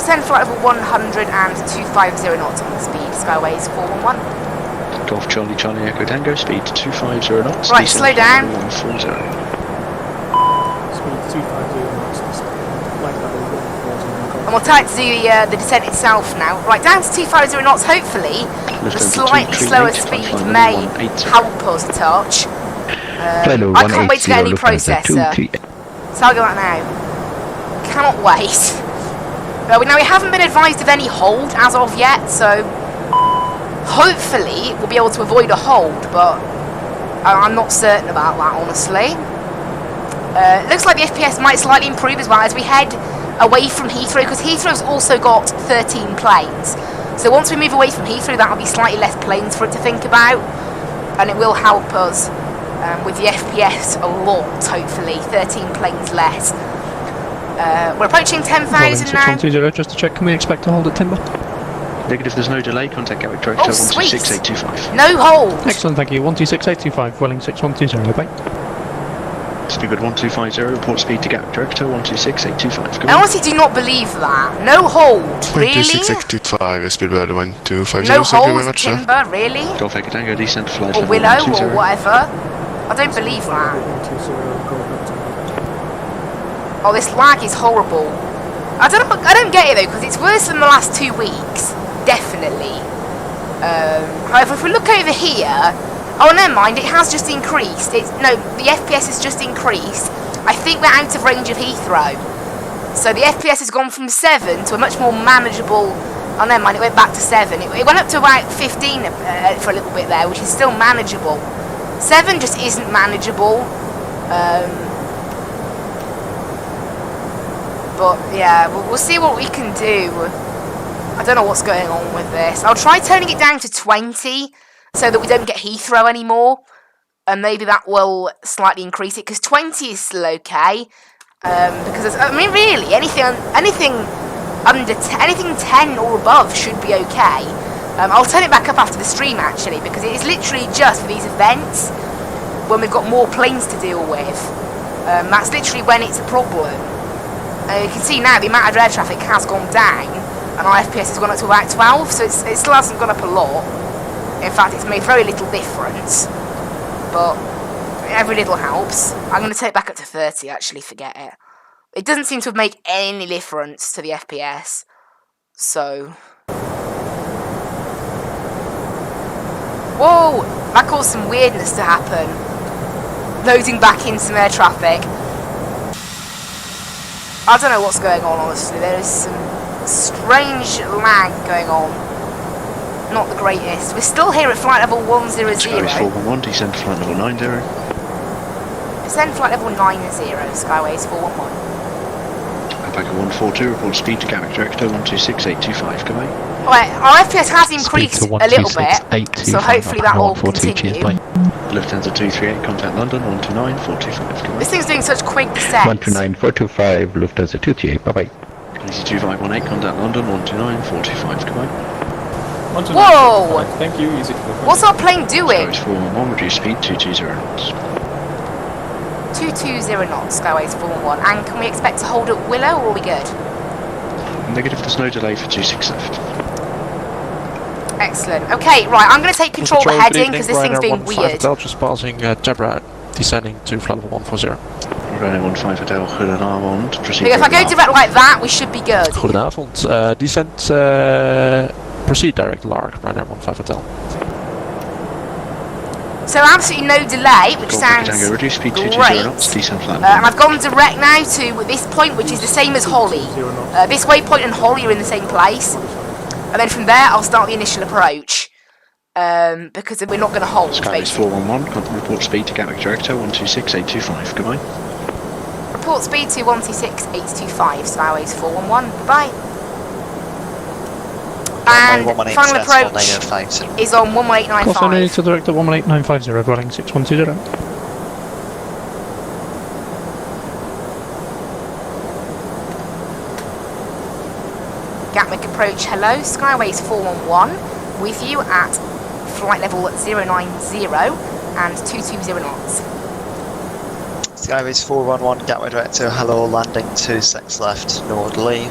descend flight level 100 and 250 knots on the speed. Skyways 411. Golf Charlie Charlie Echo Tango, speed 250 knots, Right, descend slow flight down. level 140. Speed 250 knots, flight level 140. And we'll tell it to do the descent itself now. Right, down to 250 knots, hopefully. The slightly slower speed may help us a touch. I can't wait to get a new processor. So I'll go out now. Cannot wait. Now we haven't been advised of any hold as of yet, so hopefully we'll be able to avoid a hold, but I'm not certain about that, honestly. Looks like the FPS might slightly improve as well as we head away from Heathrow, because Heathrow's also got 13 planes. So once we move away from Heathrow, that'll be slightly less planes for it to think about, and it will help us with the FPS a lot, hopefully. 13 planes less. We're approaching 10,000 now. 620, just to check, can we expect to hold at Timber? Negative, there's no delay, contact Gatwick Director 126825. No hold! Excellent, thank you. 126825, Welling 6120, bye. Speedbird 1250, report speed to Gatwick Director 126825. I honestly do not believe that. No hold, really? 26825, Speedbird 1250. No Thank you very hold, much, sir. Timber, really? Golf Echo Tango, descent flight Or level Willow, 120. or whatever. I don't believe that. Oh, this lag is horrible. I don't get it though, because it's worse than the last 2 weeks. Definitely. However, if we look over here, oh, never mind, it has just increased. No, the FPS has just increased. I think we're out of range of Heathrow. So the FPS has gone from 7 to a much more manageable. Oh, never mind, it went back to 7. It went up to about 15 for a little bit there, which is still manageable. 7 just isn't manageable. But yeah, we'll see what we can do. I don't know what's going on with this. I'll try turning it down to 20 so that we don't get Heathrow anymore, and maybe that will slightly increase it, because 20 is still okay. Because I mean, really, anything under anything 10 or above should be okay. I'll turn it back up after the stream actually, because it is literally just for these events when we've got more planes to deal with. That's literally when it's a problem. You can see now the amount of air traffic has gone down, and our FPS has gone up to about 12, so it still hasn't gone up a lot. In fact, it's made very little difference. But Every little helps. I'm going to take it back up to 30, actually, forget it. It doesn't seem to make any difference to the FPS. So... Whoa! That caused some weirdness to happen. Loading back into some air traffic. I don't know what's going on, honestly. There is some strange lag going on. Not the greatest. We're still here at flight level 100. Skyways 411, descend to flight level 90. Descend flight level 90, Skyways 411. Alpaca 142, report speed to Gatwick Director 126825, goodbye. Right, our FPS has increased a little bit, so hopefully that will continue. Lufthansa 238, contact London 129425, goodbye. This thing's doing such quick descents. 129425, Lufthansa 238, bye-bye. Easy 2518, contact London 129425, goodbye. Whoa! Thank you, easy 25. What's our plane doing? Skyways 411, reduce speed 220 knots. 220 knots, Skyways 411. And can we expect to hold at Willow, or are we good? Negative, there's no delay for 26 left. Excellent. Okay, right, I'm going to take control of the heading because this thing's being weird. Just passing Deborah, descending to flight level 140. Ryanair 15 Hotel, goedenavond. Proceed. If I go direct like that, we should be good. Goedenavond. Descent, proceed direct Lark, Ryanair 15 Hotel. So absolutely no delay, which sounds reduce speed great. 220 knots, descent flight. And I've gone direct now to this point, which is the same as Holly. This waypoint and Holly are in the same place. And then from there, I'll start the initial approach. Because we're not going to hold, Skyways 411, report speed to Gatwick Director 126825, goodbye. Report speed to 126825, Skyways 411, goodbye. And final approach is on 11895. Call to director 11850, running 6120. Gatwick approach, hello, Skyways 411, with you at flight level 090 and 220 knots. Skyways 411, Gatwick director, hello, landing 26 left, no delay.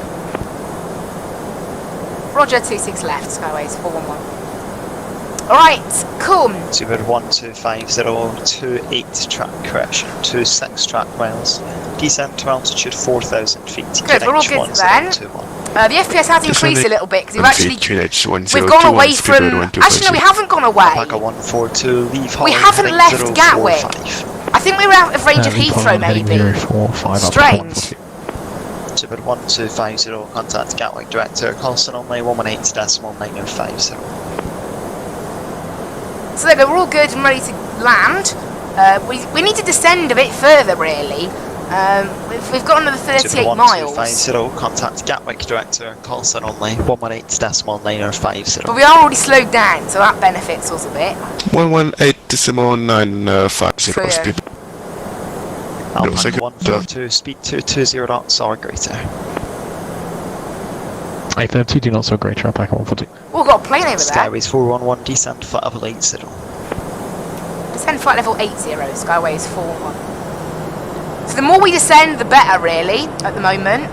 Roger, 26 left, Skyways 411. Alright, cool. Super 1250, 28 track correction, 26 track miles. Descent to altitude 4,000 feet. Good, we're all good then. The FPS has increased a little bit because we've gone away from. Actually, no, we haven't gone away. Alpaca 142, leave Holly. We haven't left Gatwick. I think we were out of range of Heathrow, maybe. Strange. Super 1250, contact Gatwick director, Colson only 118.950. So there we go, we're all good and ready to land. We need to descend a bit further, really. We've got another 38 miles. 1250, contact Gatwick director, Colson only 118.950. But we are already slowed down, so that benefits us a bit. 118.950 speed. Alpaca 142, speed 220 knots or greater. 832 do not so greater, Alpaca 140. Oh, we've got a plane over there. Skyways 411, descent flight level 80. Descend flight level 80, Skyways 411. So the more we descend, the better, really, at the moment.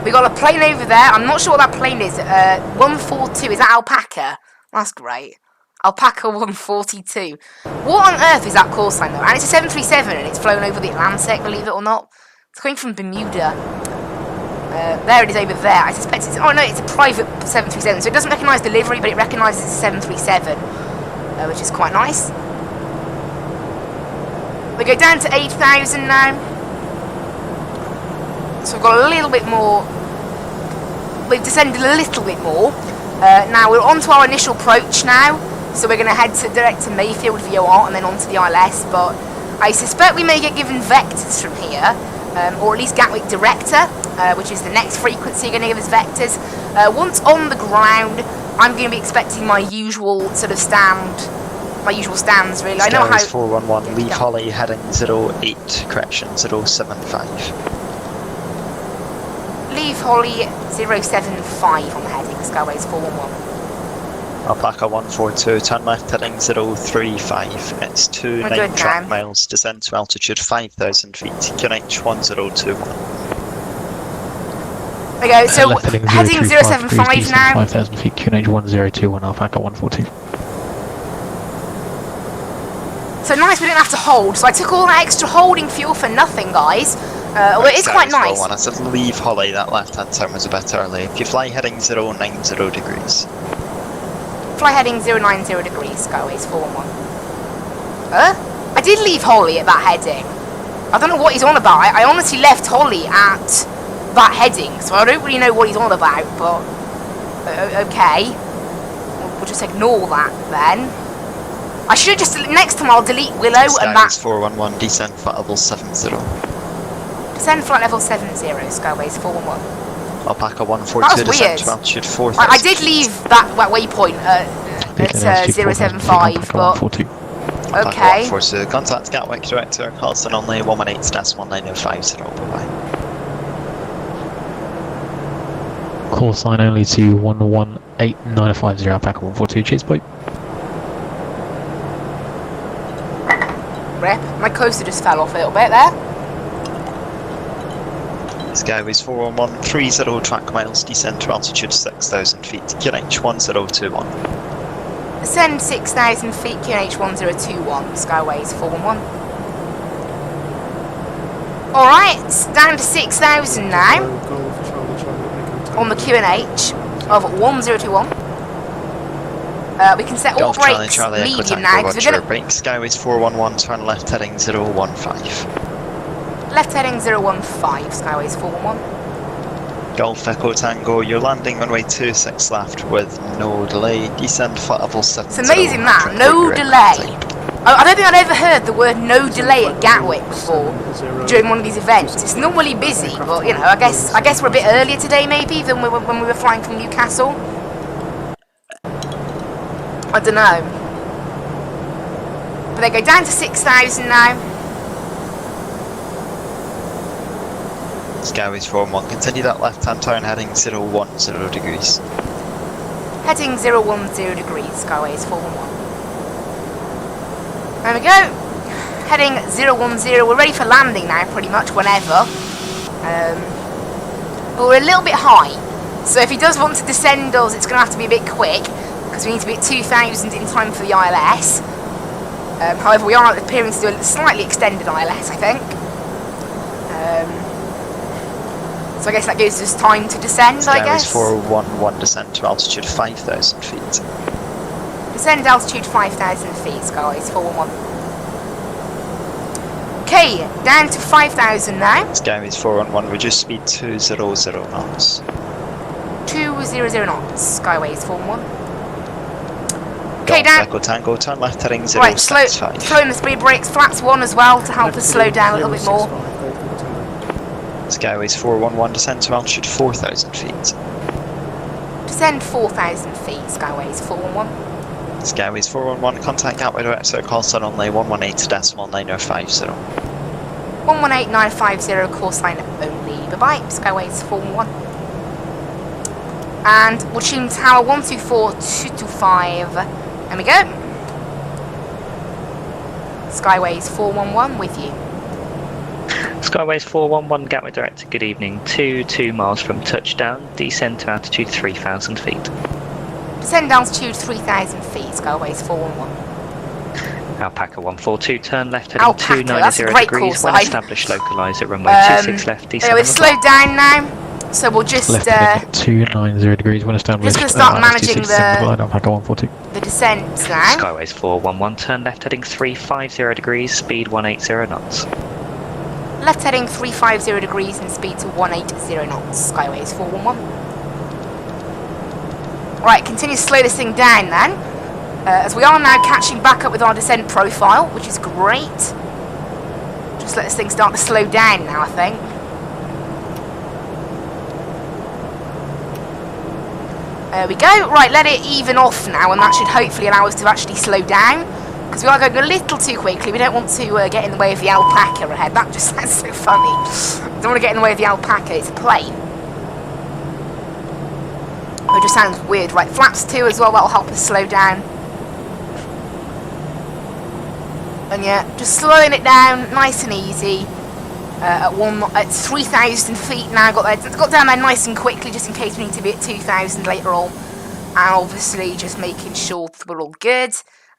We got a plane over there. I'm not sure what that plane is. 142, is that Alpaca? That's great. Alpaca 142. What on earth is that call sign, though? And it's a 737, and it's flown over the Atlantic, believe it or not. It's coming from Bermuda. There it is over there. I suspect it's... Oh, no, it's a private 737, so it doesn't recognise delivery, but it recognises it's a 737, which is quite nice. We go down to 8,000 now. So we've got a little bit more... We've descended a little bit more. Now we're on to our initial approach now. So we're going to head direct to Mayfield VOR and then on to the ILS. But I suspect we may get given vectors from here. Or at least Gatwick Director, which is the next frequency going to give us vectors. Once on the ground, I'm going to be expecting my usual sort of stands, really. I know how... 411, leave Holly, heading 08, correction, 075. Leave Holly 075 on the heading, Skyways 411. Alpaca 142, turn left, heading 035. It's 29 track miles, descend to altitude 5,000 feet, QNH 1021. There we go, so heading 075 now. 5,000 feet, QNH 1021, Alpaca 142. So nice, we didn't have to hold. So I took all that extra holding fuel for nothing, guys. Although it is quite nice. I said leave Holly, that left-hand turn was a bit early. If you fly heading 090 degrees. Fly heading 090 degrees, Skyways 411. I did leave Holly at that heading. I don't know what he's on about. I honestly left Holly at that heading, so I don't really know what he's on about, but okay. We'll just ignore that then. I should just, next time I'll delete Willow and that. Skyways 411, descend flight level 70. Descend flight level 70, Skyways 411. Alpaca 142, descend to altitude 4000. I did leave that waypoint at 075, but okay. 142, contact Gatwick director, Carlson only 118-19050, bye-bye. Call sign only to 118950, Alpaca 142, cheers, bye. Rip, my coaster just fell off a little bit there. Skyways 411, 30 track miles, descend to altitude 6,000 feet, QNH 1021. Descend 6,000 feet, QNH 1021, Skyways 411. Alright, down to 6,000 now. On the QNH of 1021. We can set all brakes medium now, because we're going to... Brakes, Skyways 411, turn left heading 015. Left heading 015, Skyways 411. Golf Echo Tango, you're landing runway 26 left with no delay, descend flight level 70. It's amazing that, no delay. I don't think I'd ever heard the word no delay at Gatwick before, during one of these events. It's normally busy, but you know, I guess we're a bit earlier today maybe than when we were flying from Newcastle. I don't know. But they go down to 6,000 now. Skyways 411, continue that left-hand turn heading 010 degrees. Heading 010 degrees, Skyways 411. There we go. Heading 010, we're ready for landing now pretty much whenever. But we're a little bit high. So if he does want to descend us, it's going to have to be a bit quick, because we need to be at 2,000 in time for the ILS. However, we are appearing to do a slightly extended ILS, I think. So I guess that gives us time to descend, I guess. Skyways 411, descend to altitude 5,000 feet. Descend altitude 5,000 feet, Skyways 411. Okay, down to 5,000 now. Skyways 411, reduce speed 200 knots. 200 knots, Skyways 411. Okay, down. Echo Tango, turn left heading 065. Right, slowing the speed brakes, flaps 1 as well to help us slow down a little bit more. Skyways 411, descend to altitude 4,000 feet. Descend 4,000 feet, Skyways 411. Skyways 411, contact Gatwick director, call sign only 118-9050. 118950, call sign only. Bye-bye, Skyways 411. And we'll tune tower 124225. There we go. Skyways 411 with you. Skyways 411, Gatwick director, good evening. 2 miles from touchdown, descend to altitude 3,000 feet. Descend altitude 3,000 feet, Skyways 411. Alpaca 142, turn left heading 290 degrees, when established localise at runway 26 left, descend. We've slowed down now, so we'll just... left heading 290 degrees, when established. Just going to start managing Alpaca 142. The descent now. Skyways 411, turn left heading 350 degrees, speed 180 knots. Left heading 350 degrees and speed to 180 knots, Skyways 411. Right, continue to slow this thing down then, as we are now catching back up with our descent profile, which is great. Just let this thing start to slow down now, I think. There we go. Right, let it even off now, and that should hopefully allow us to actually slow down. Because we are going a little too quickly. We don't want to get in the way of the alpaca ahead. That just sounds so funny. Don't want to get in the way of the alpaca. It's a plane. It just sounds weird. Right, flaps 2 as well. That'll help us slow down. And yeah, just slowing it down, nice and easy. At 3,000 feet now. Got down there nice and quickly, just in case we need to be at 2,000 later on. And obviously, just making sure that we're all good.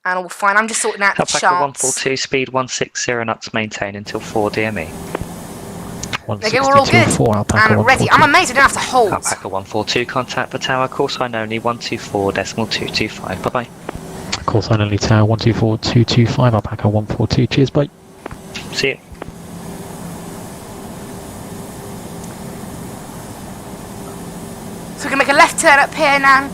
and all fine. I'm just sorting out the Alpaca charts. 142, speed 160 knots, maintain until 4 DME. Okay, we're all good and ready. I'm amazed we don't have to hold. Alpaca 142, contact the tower, call sign only 124.225, bye bye. Call sign only tower 124.225, Alpaca 142, cheers, bye. See you. So we can make a left turn up here now.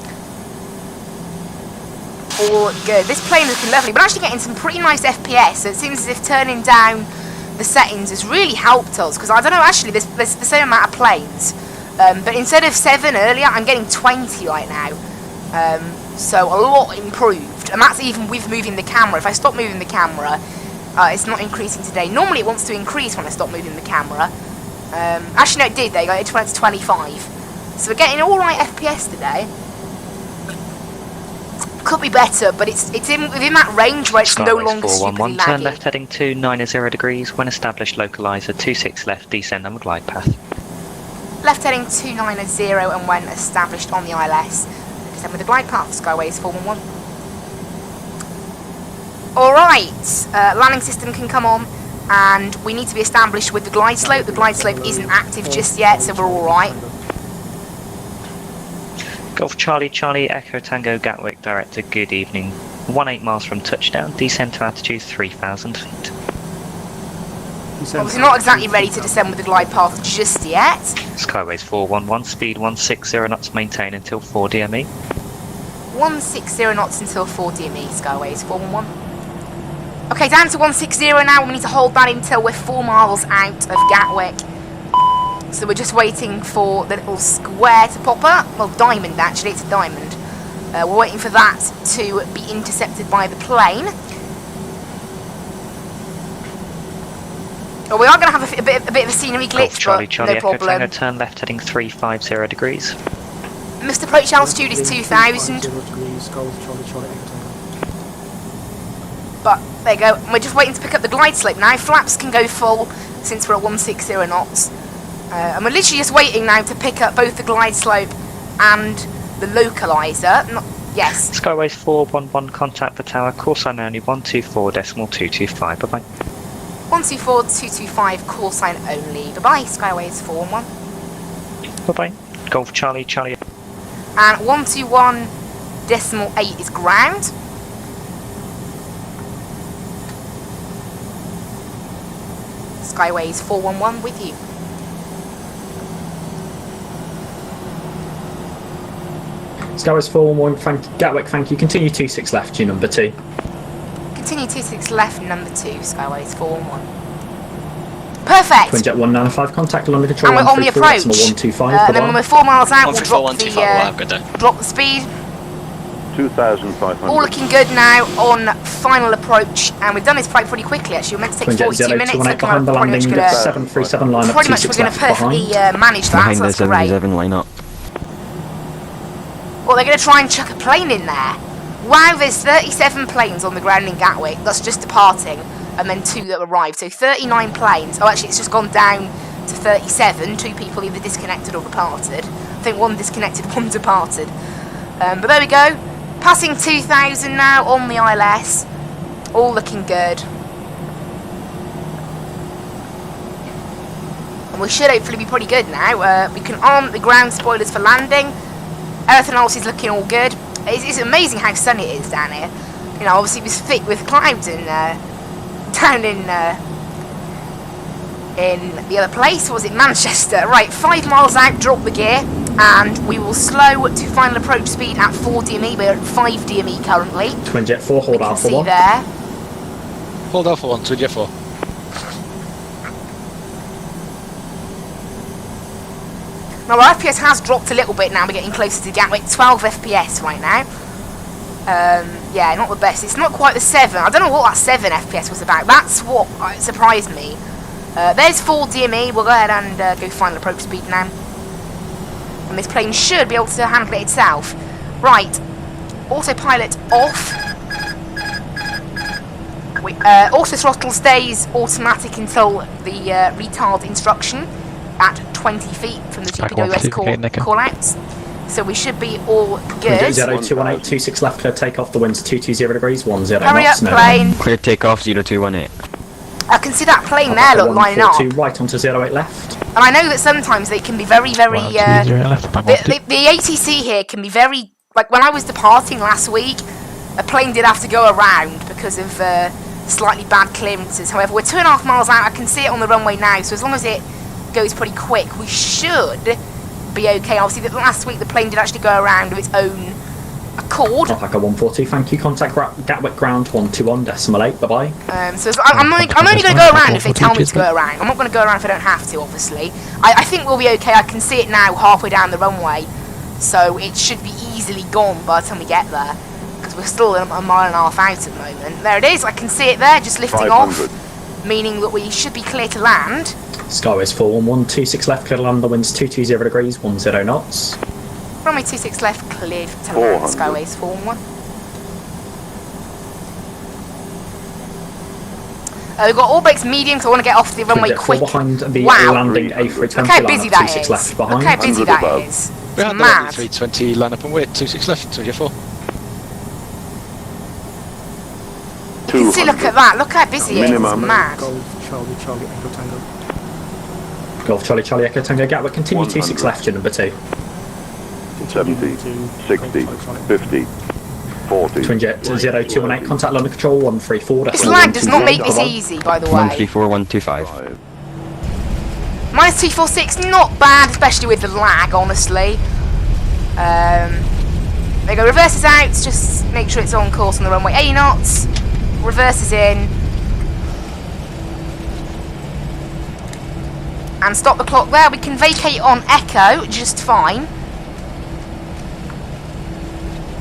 All good. This plane is looking lovely. We're actually getting some pretty nice FPS, so it seems as if turning down the settings has really helped us, because I don't know, actually there's the same amount of planes, but instead of 7 earlier, I'm getting 20 right now, so a lot improved, and that's even with moving the camera. If I stop moving the camera, it's not increasing today. Normally it wants to increase when I stop moving the camera. Actually no, it did, there you go, it went to 25, so we're getting alright FPS today. Could be better, but it's within that range where it's no longer stupidly laggy. Turn left heading 290 degrees. When established, localizer 26 left, descend on the glide path. Left heading 290 and when established on the ILS, descend with the glide path. Skyways 411. Alright, landing system can come on, and we need to be established with the glide slope. The glide slope isn't active just yet, so we're alright. Golf Charlie Charlie Echo Tango Gatwick Director, good evening. 18 miles from touchdown, descend to altitude 3,000 feet. Obviously not exactly ready to descend with the glide path just yet. Skyways 411, speed 160 knots, maintain until 4 DME. 160 knots until 4 DME, Skyways 411. Okay, down to 160 now. We need to hold that until we're 4 miles out of Gatwick. So we're just waiting for the little square to pop up. Well, diamond actually, it's a diamond. We're waiting for that to be intercepted by the plane. Oh, we are going to have a bit of a scenery glitch, Charlie, but Charlie, no problem. Echo Tango, turn left heading 350 degrees. Missed approach altitude is 2,000. But there you go. We're just waiting to pick up the glide slope now. Flaps can go full since we're at 160 knots. And we're literally just waiting now to pick up both the glide slope and the localizer. Yes. Skyways 411, contact the tower, call sign only 124.225, bye bye. 124.225, call sign only. Bye bye, Skyways 411. Bye bye. Golf Charlie Charlie. And 121.8 is ground. Skyways 411 with you. Skyways 411, Gatwick, thank you. Continue 26 left, to number 2. Continue 26 left, number 2, Skyways 411. Perfect! Twinjet 195, contact along the control. And we're on the approach. 125, and then when we're 4 miles out, we'll drop the speed. 2,500. All looking good now on final approach, and we've done this pretty quickly actually. We're meant to take 42 minutes. Looking behind the landing, 737 line up, pretty much we're going to perfectly manage that, so that's great. 737 line up. Well, they're going to try and chuck a plane in there. Wow, there's 37 planes on the ground in Gatwick. That's just departing, and then 2 that arrived. So 39 planes. Oh, actually, it's just gone down to 37. 2 people either disconnected or departed. I think 1 disconnected, 1 departed. But there we go. Passing 2,000 now on the ILS. All looking good. And we should hopefully be pretty good now. We can arm the ground spoilers for landing. Everything else is looking all good. It's amazing how sunny it is down here. You know, obviously it was thick with clouds in down in the other place. Or was it Manchester? Right, 5 miles out, drop the gear, and we will slow to final approach speed at 4 DME. We're at 5 DME currently. Twinjet 4, hold Alpha 1. There. Hold Alpha 1, Twinjet 4. Now our FPS has dropped a little bit now. We're getting closer to Gatwick. 12 FPS right now. Yeah, not the best. It's not quite the 7. I don't know what that 7 FPS was about. That's what surprised me. There's 4 DME. We'll go ahead and go final approach speed now. And this plane should be able to handle it itself. Right. Autopilot off. Auto throttle stays automatic until the retard instruction at 20 feet from the GPWS call outs. So we should be all good. 021826 left, clear takeoff, the wind's 220 degrees, 10 Hurry knots. up, plane. Clear takeoff 0218. I can see that plane there, look, lining up. Right onto 08 left. And I know that sometimes they can be very, the ATC here can be very, like when I was departing last week, a plane did have to go around because of slightly bad clearances. However, we're 2.5 miles out. I can see it on the runway now, so as long as it goes pretty quick, we should be okay. Obviously, last week the plane did actually go around of its own accord. Alpaca 142, thank you. Contact Gatwick ground 121.8. Bye bye. So I'm only going to go around if they tell me to go around. I'm not going to go around if I don't have to. Obviously, I think we'll be okay. I can see it now halfway down the runway, so it should be easily gone by the time we get there. Because we're still a mile and a half out at the moment. There it is. I can see it there, just lifting off, meaning that we should be clear to land. Skyways 41126 left, clear to land. The wind's 220 degrees, 10 knots. Runway 26 left, cleared to land. Skyways 411. We've got all brakes medium, so I want to get off the runway quick. Behind the wow. landing A320. Look how busy that is. Left behind. Look how busy that is. We're at the mad. 320, line up and wait. 26 left, 204. You can see, look at that. Look how busy it is. It's mad. Golf Charlie Charlie Echo Tango. Golf Charlie Charlie Echo Tango. Gatwick continue 26 left, your number 2. 70, 60, 50, 40. Twin Jet 0218, contact London Control 134. This lag does not make this easy, by the way. 134, 125. Minus 246, not bad, especially with the lag, honestly. There you go, reverses out, just make sure it's on course on the runway. 80 knots, reverses in. And stop the clock there. We can vacate on Echo just fine.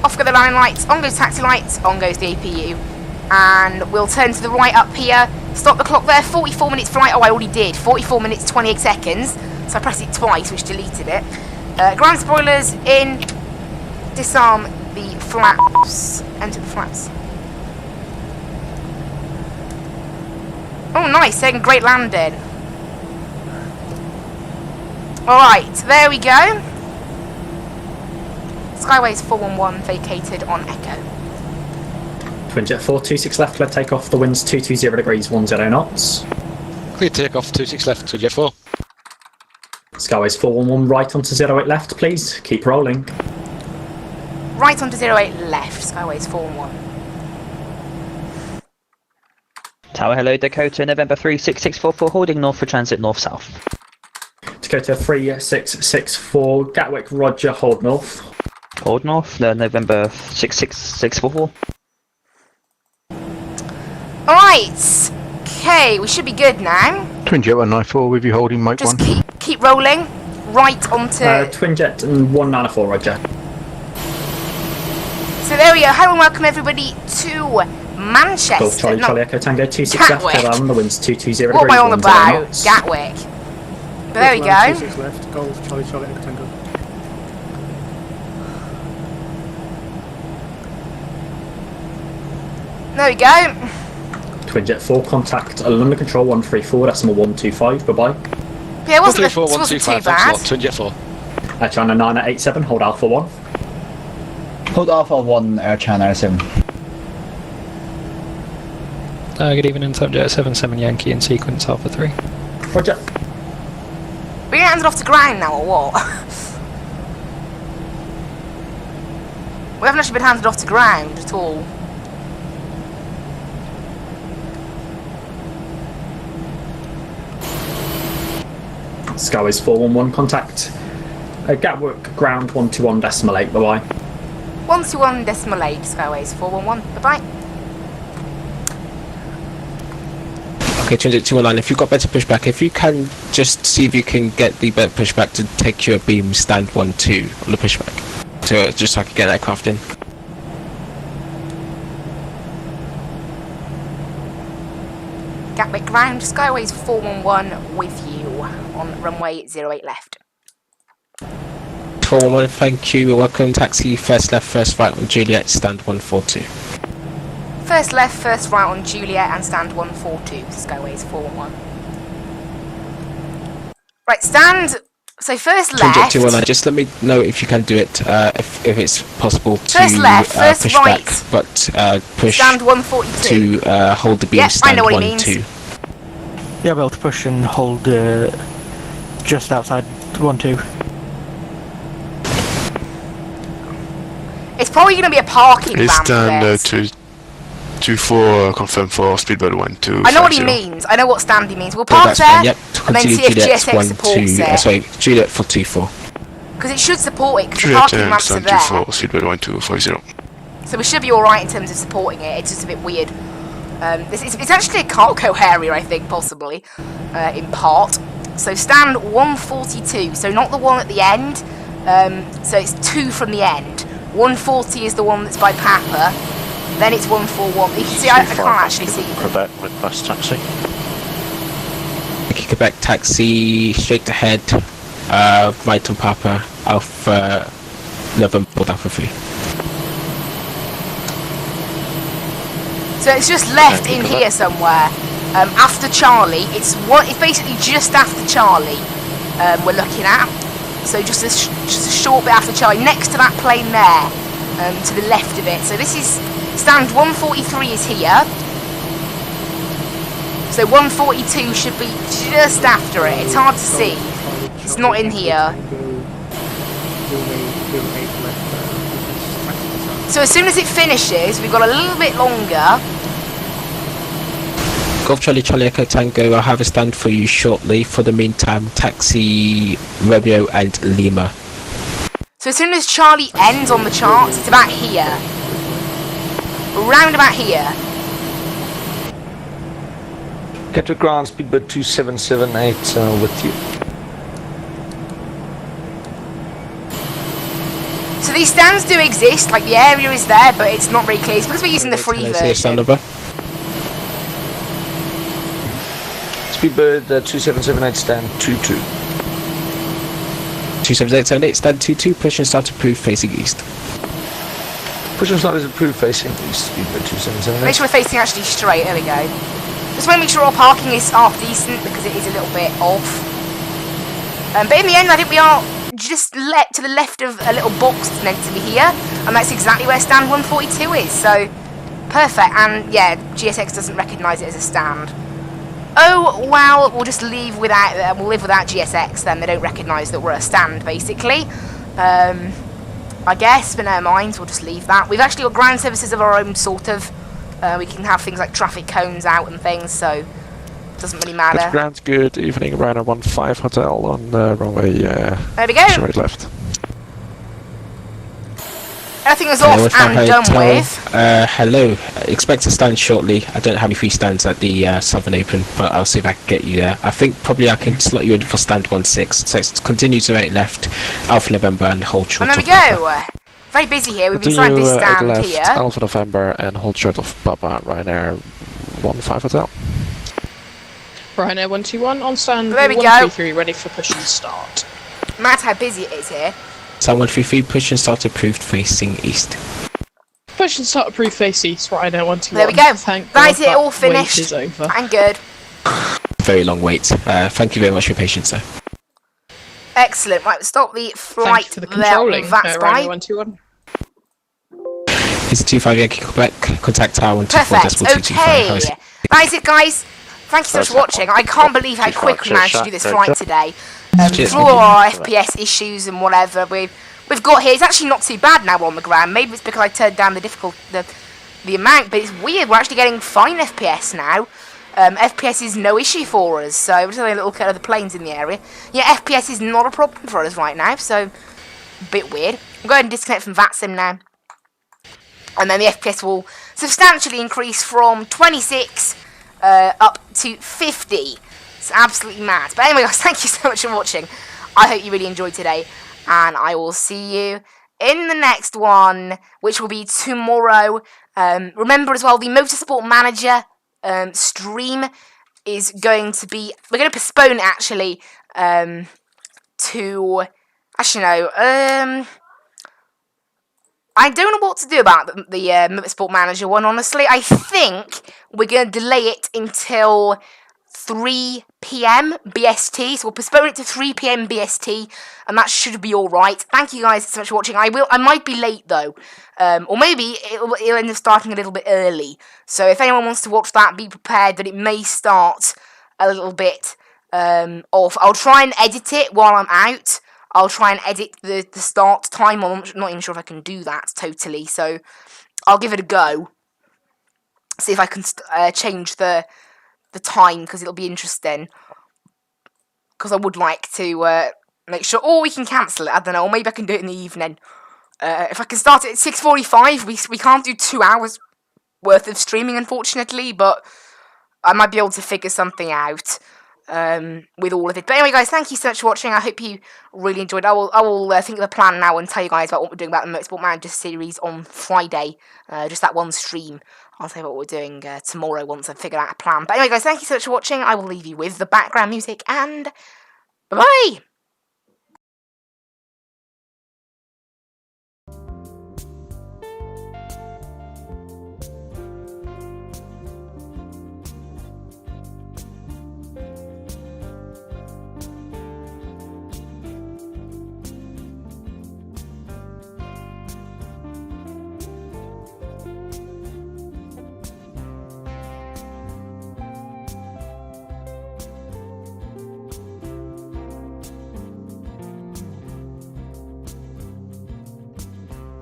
Off go the line lights, on goes taxi lights, on goes the APU. And we'll turn to the right up here. Stop the clock there, 44 minutes flight. Oh, I already did. 44 minutes, 28 seconds. So I pressed it twice, which deleted it. Ground spoilers in. Disarm the flaps. Enter the flaps. Oh, nice. Second great landing. Alright, there we go. Skyways 411 vacated on Echo. Twin Jet 426 left, clear takeoff. The wind's 220 degrees, 10 knots. Clear takeoff, 26 left, Twin Jet 4. Skyways 411 right onto 08 left, please. Keep rolling. Right onto 08 left, Skyways 411. Tower, hello, Dakota, November 36644, holding north for transit north-south. Dakota 3664, Gatwick, roger, hold north. Hold north, November 66644. Alright, okay, we should be good now. Twin Jet 194 with you holding Mike 1. Just keep rolling, right onto... Twin Jet 194, roger. So there we go, hello and welcome everybody to Manchester. Golf Charlie Charlie Echo Tango 26 left, clear on the wind's 220 degrees. What am I on about? Gatwick. But there we go. 26 left, Golf Charlie Charlie Echo Tango. There we go. Twin Jet 4, contact London Control 134.125, bye bye. Yeah, it wasn't too bad. Twin Jet 4. China 987, hold Alpha 1. Hold Alpha 1, China 7. Good evening, Subjet 77 Yankee in sequence Alpha 3. Roger. We're going to hand it off to ground now, or what? We haven't actually been handed off to ground at all. Skyways 411, contact Gatwick ground 121.8, bye bye. 121.8, Skyways 411, bye bye. Okay, change it to 219. If you've got better pushback, if you can just see if you can get the better pushback to take your beam stand 1-2 on the pushback. So just so I can get that aircraft in. Gatwick ground, Skyways 411 with you on runway 08 left. 411, thank you. Welcome, taxi, first left, first right on Juliet, stand 142. First left, first right on Juliet and stand 142, Skyways 411. Right, stand So first Twinjet left. 219, just let me know if you can do it, if it's possible to First left, first push right. back, but push Stand 142. to hold the beam Yep, stand I know what 1 he means. 2. Yeah, well, to push and hold just outside 1-2. It's probably going to be a parking Please ramp stand for this. 224, confirm for speedbird 1250. I know what he means. I know what standy means. We'll So park that's there fine, yep. and then Continue see if Juliet GSX 1 supports 2, it. sorry, Juliet for 24. Because it should support it, because the Juliet parking 10, ramps are stand there. 24, speedbird 1250. So we should be alright in terms of supporting it. It's just a bit weird. It's actually a cargo area, I think, possibly, in part. So stand 142, so not the one at the end. So it's 2 from the end. 140 is the one that's by Papa. Then it's 141. You can see, I can't actually see them. Quebec with bus taxi. Quebec taxi, straight ahead, right on Papa, Alpha 11, Alpha 3. So it's just left in here somewhere. After Charlie, it's basically just after Charlie. We're looking at. So just a short bit after Charlie, next to that plane there, to the left of it. So this is stand 143 is here. So 142 should be just after it. It's hard to see. It's not in here. So as soon as it finishes, we've got a little bit longer. Golf Charlie Charlie Echo Tango, I'll have a stand for you shortly. For the meantime, taxi Romeo and Lima. So as soon as Charlie ends on the charts, it's about here. Around about here. Gatwick ground, speedbird 2778 with you. So these stands do exist, like the area is there, but it's not very clear. It's because we're using the free version. Speedbird 2778 stand 22. 27878 stand 22, push and start approved facing east. Push and start is approved facing east, speedbird 2778. Make sure we're facing actually straight, there we go. Just want to make sure our parking is half decent because it is a little bit off. But in the end, I think we are just to the left of a little box that's meant to be here, and that's exactly where stand 142 is, so perfect. And yeah, GSX doesn't recognise it as a stand. Oh, well, we'll just leave without, we'll live without GSX then. They don't recognise that we're a stand, basically. I guess, but never mind, we'll just leave that. We've actually got ground services of our own, sort of. We can have things like traffic cones out and things, so it doesn't really matter. That's ground, good evening, Ryder 15 Hotel on runway there we go. right left. Everything is off and done with. Hello, expect to stand shortly. I don't have any free stands at the Southern Open, but I'll see if I can get you there. I think probably I can slot you in for stand 16. So it's continue to right left, Alpha November and hold short. And there we go. Very busy here. We've been signed this stand left, here. Alpha November and hold short of Papa, Ryanair 15 Hotel. Ryanair 121 on stand there we 133, ready for push and start. Mad how busy it is here. Stand 133, push and start approved facing east. Push and start approved face east, Ryanair 121. There we go. Thank That is God it, all wait finished. is over. And good. Very long wait. Thank you very much for your patience, sir. Excellent. Right, we'll stop the flight for the controlling, that's Ryanair 121. It's 25 Yankee Quebec. Contact tower 124 perfect. Okay. That is it, guys. Thank you so much for watching. I can't believe how quick we managed to do this flight today. Through all our FPS issues and whatever we've got here, it's actually not too bad now we're on the ground. Maybe it's because I turned down the amount, but it's weird. We're actually getting fine FPS now. FPS is no issue for us, so we're just having a little look at the planes in the area. Yeah, FPS is not a problem for us right now, so a bit weird. I'll go ahead and disconnect from Vatsim now. And then the FPS will substantially increase from 26 up to 50. It's absolutely mad. But anyway, guys, thank you so much for watching. I hope you really enjoyed today, and I will see you in the next one, which will be tomorrow. Remember as well, the Motorsport Manager stream is going to be... We're going to postpone it, actually, to... Actually, no. I don't know what to do about the Motorsport Manager one, honestly. I think we're going to delay it until 3 PM BST, so we'll postpone it to 3 PM BST, and that should be alright. Thank you guys so much for watching. I might be late though, or maybe it'll end up starting a little bit early, so if anyone wants to watch that, be prepared that it may start a little bit off. I'll try and edit it while I'm out. I'll try and edit the start time. I'm not even sure if I can do that totally, so I'll give it a go. See if I can change the time, because it'll be interesting. Because I would like to make sure, or we can cancel it. I don't know, or maybe I can do it in the evening. If I can start it at 6:45, we can't do 2 hours worth of streaming, unfortunately, but I might be able to figure something out with all of it. But anyway, guys, thank you so much for watching. I hope you really enjoyed. I will think of a plan now and tell you guys about what we're doing about the Motorsport Manager series on Friday. Just that one stream. I'll tell you what we're doing tomorrow once I've figured out a plan. But anyway, guys, thank you so much for watching. I will leave you with the background music, and bye-bye!